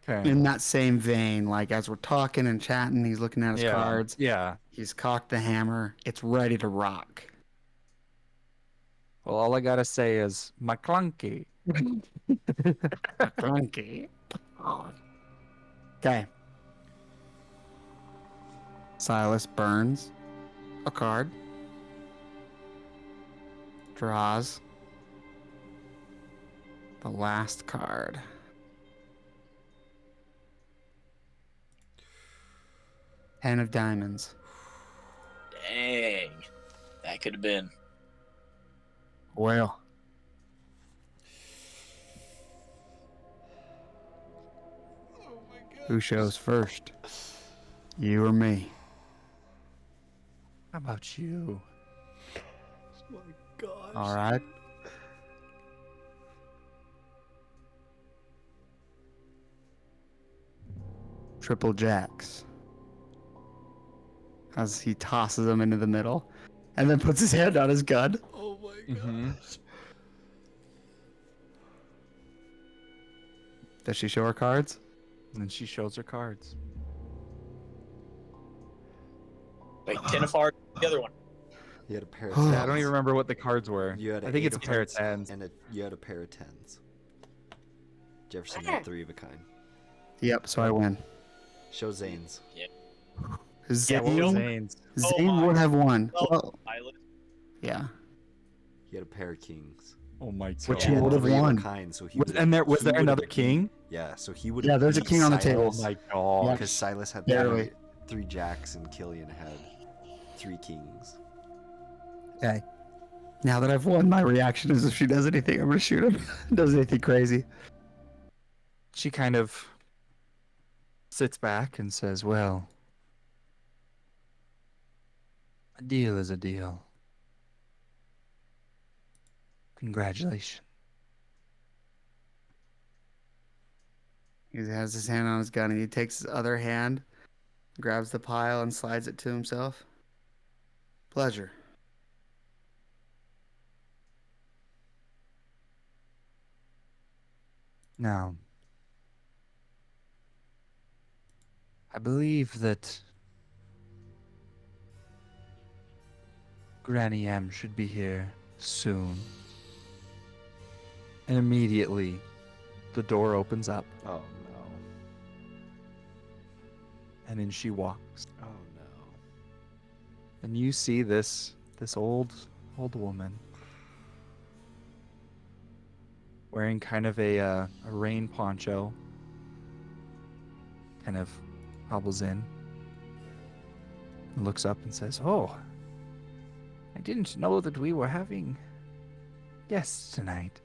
Okay. in that same vein, like as we're talking and chatting, he's looking at his cards. Yeah. He's cocked the hammer. It's ready to rock. Well, all I gotta say is McClunky. Clunky. Okay. Silas burns a card. Draws the last card. Ten of diamonds. Dang. That could have been. Well. Who shows first? You or me? How about you? My gosh. All right. Triple jacks. As he tosses them into the middle and then puts his hand on his gun. Oh my gosh. Does she show her cards? And then she shows her cards. Wait, 10 of hearts. The other one. You had a pair of Yeah, Yeah, I tens. don't even remember what the cards were. You had I think eight it's a of pair of hearts tens. and you had a pair of tens. Jefferson had 3 of a kind. Yep, so I win. Show Zane's. Zane, Yeah, what was Zane's? Zane Oh my. would have won. Oh, Well, Silas. yeah. He had a pair of kings. Oh my god. Which He he had would have 3 of a won. kind, so he Was, would've- and there was he there would've another beat- king? Yeah, so he would. Yeah, there's a king on the table. Oh my god. Because Silas had Barely. three jacks and Killian had 3 kings. Okay. Now that I've won, my reaction is if she does anything, I'm gonna shoot him. Does anything crazy. She kind of sits back and says, well, a deal is a deal. Congratulations. He has his hand on his gun and he takes his other hand, grabs the pile and slides it to himself. Pleasure. Now, I believe that Granny M should be here soon. And immediately, the door opens up, Oh no. and in she walks. Oh no. And you see this old woman wearing kind of a rain poncho, kind of hobbles in, and looks up and says, "Oh, I didn't know that we were having guests tonight."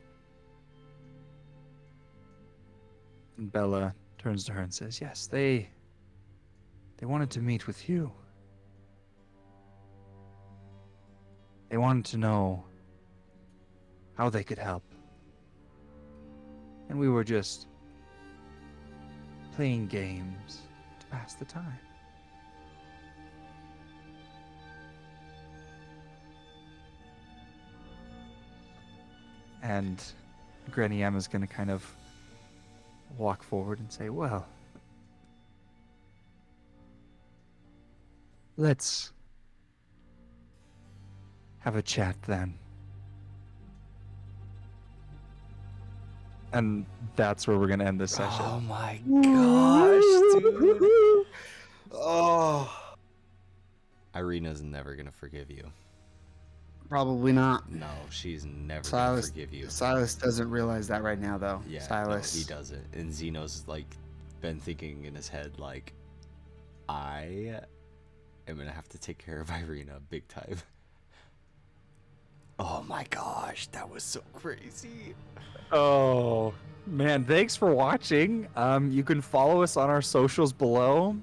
And Bella turns to her and says, "Yes, they wanted to meet with you. They wanted to know how they could help. And we were just playing games to pass the time." And Granny M is going to kind of walk forward and say, "Well, let's have a chat then." And that's where we're going to end this session. Oh my gosh, dude. Oh. Irina's never gonna forgive you. Probably not. No, she's never Silas, gonna forgive you. Silas doesn't realize that right now, though. Yeah, Silas. no, he doesn't. And Zeno's like been thinking in his head like, I am gonna have to take care of Irina big time. Oh my gosh, that was so crazy. Oh, Man, thanks for watching. You can follow us on our socials below.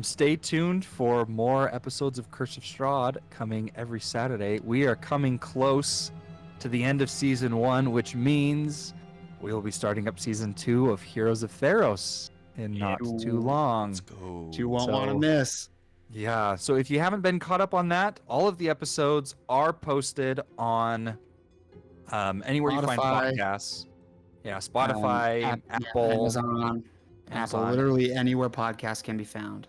Stay tuned for more episodes of Curse of Strahd coming every Saturday. We are coming close to the end of season 1, which means we will be starting up season 2 of Heroes of Theros in not too long. Let's go. You won't want to miss. Yeah, so if you haven't been caught up on that, all of the episodes are posted on anywhere you find Spotify. podcasts. Yeah, Spotify, Apple, Amazon, Apple, Amazon. literally anywhere podcasts can be found.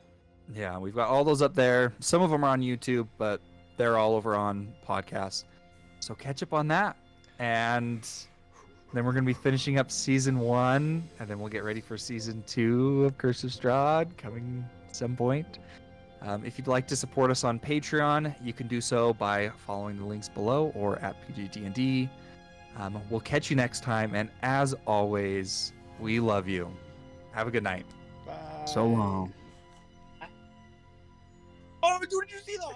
Yeah, we've got all those up there. Some of them are on YouTube, but they're all over on podcasts. So catch up on that. And then we're going to be finishing up season 1, and then we'll get ready for season 2 of Curse of Strahd coming at some point. If you'd like to support us on Patreon, you can do so by following the links below or at PG-DND. We'll catch you next time, and as always, we love you. Have a good night. So long. Oh, dude, did you see the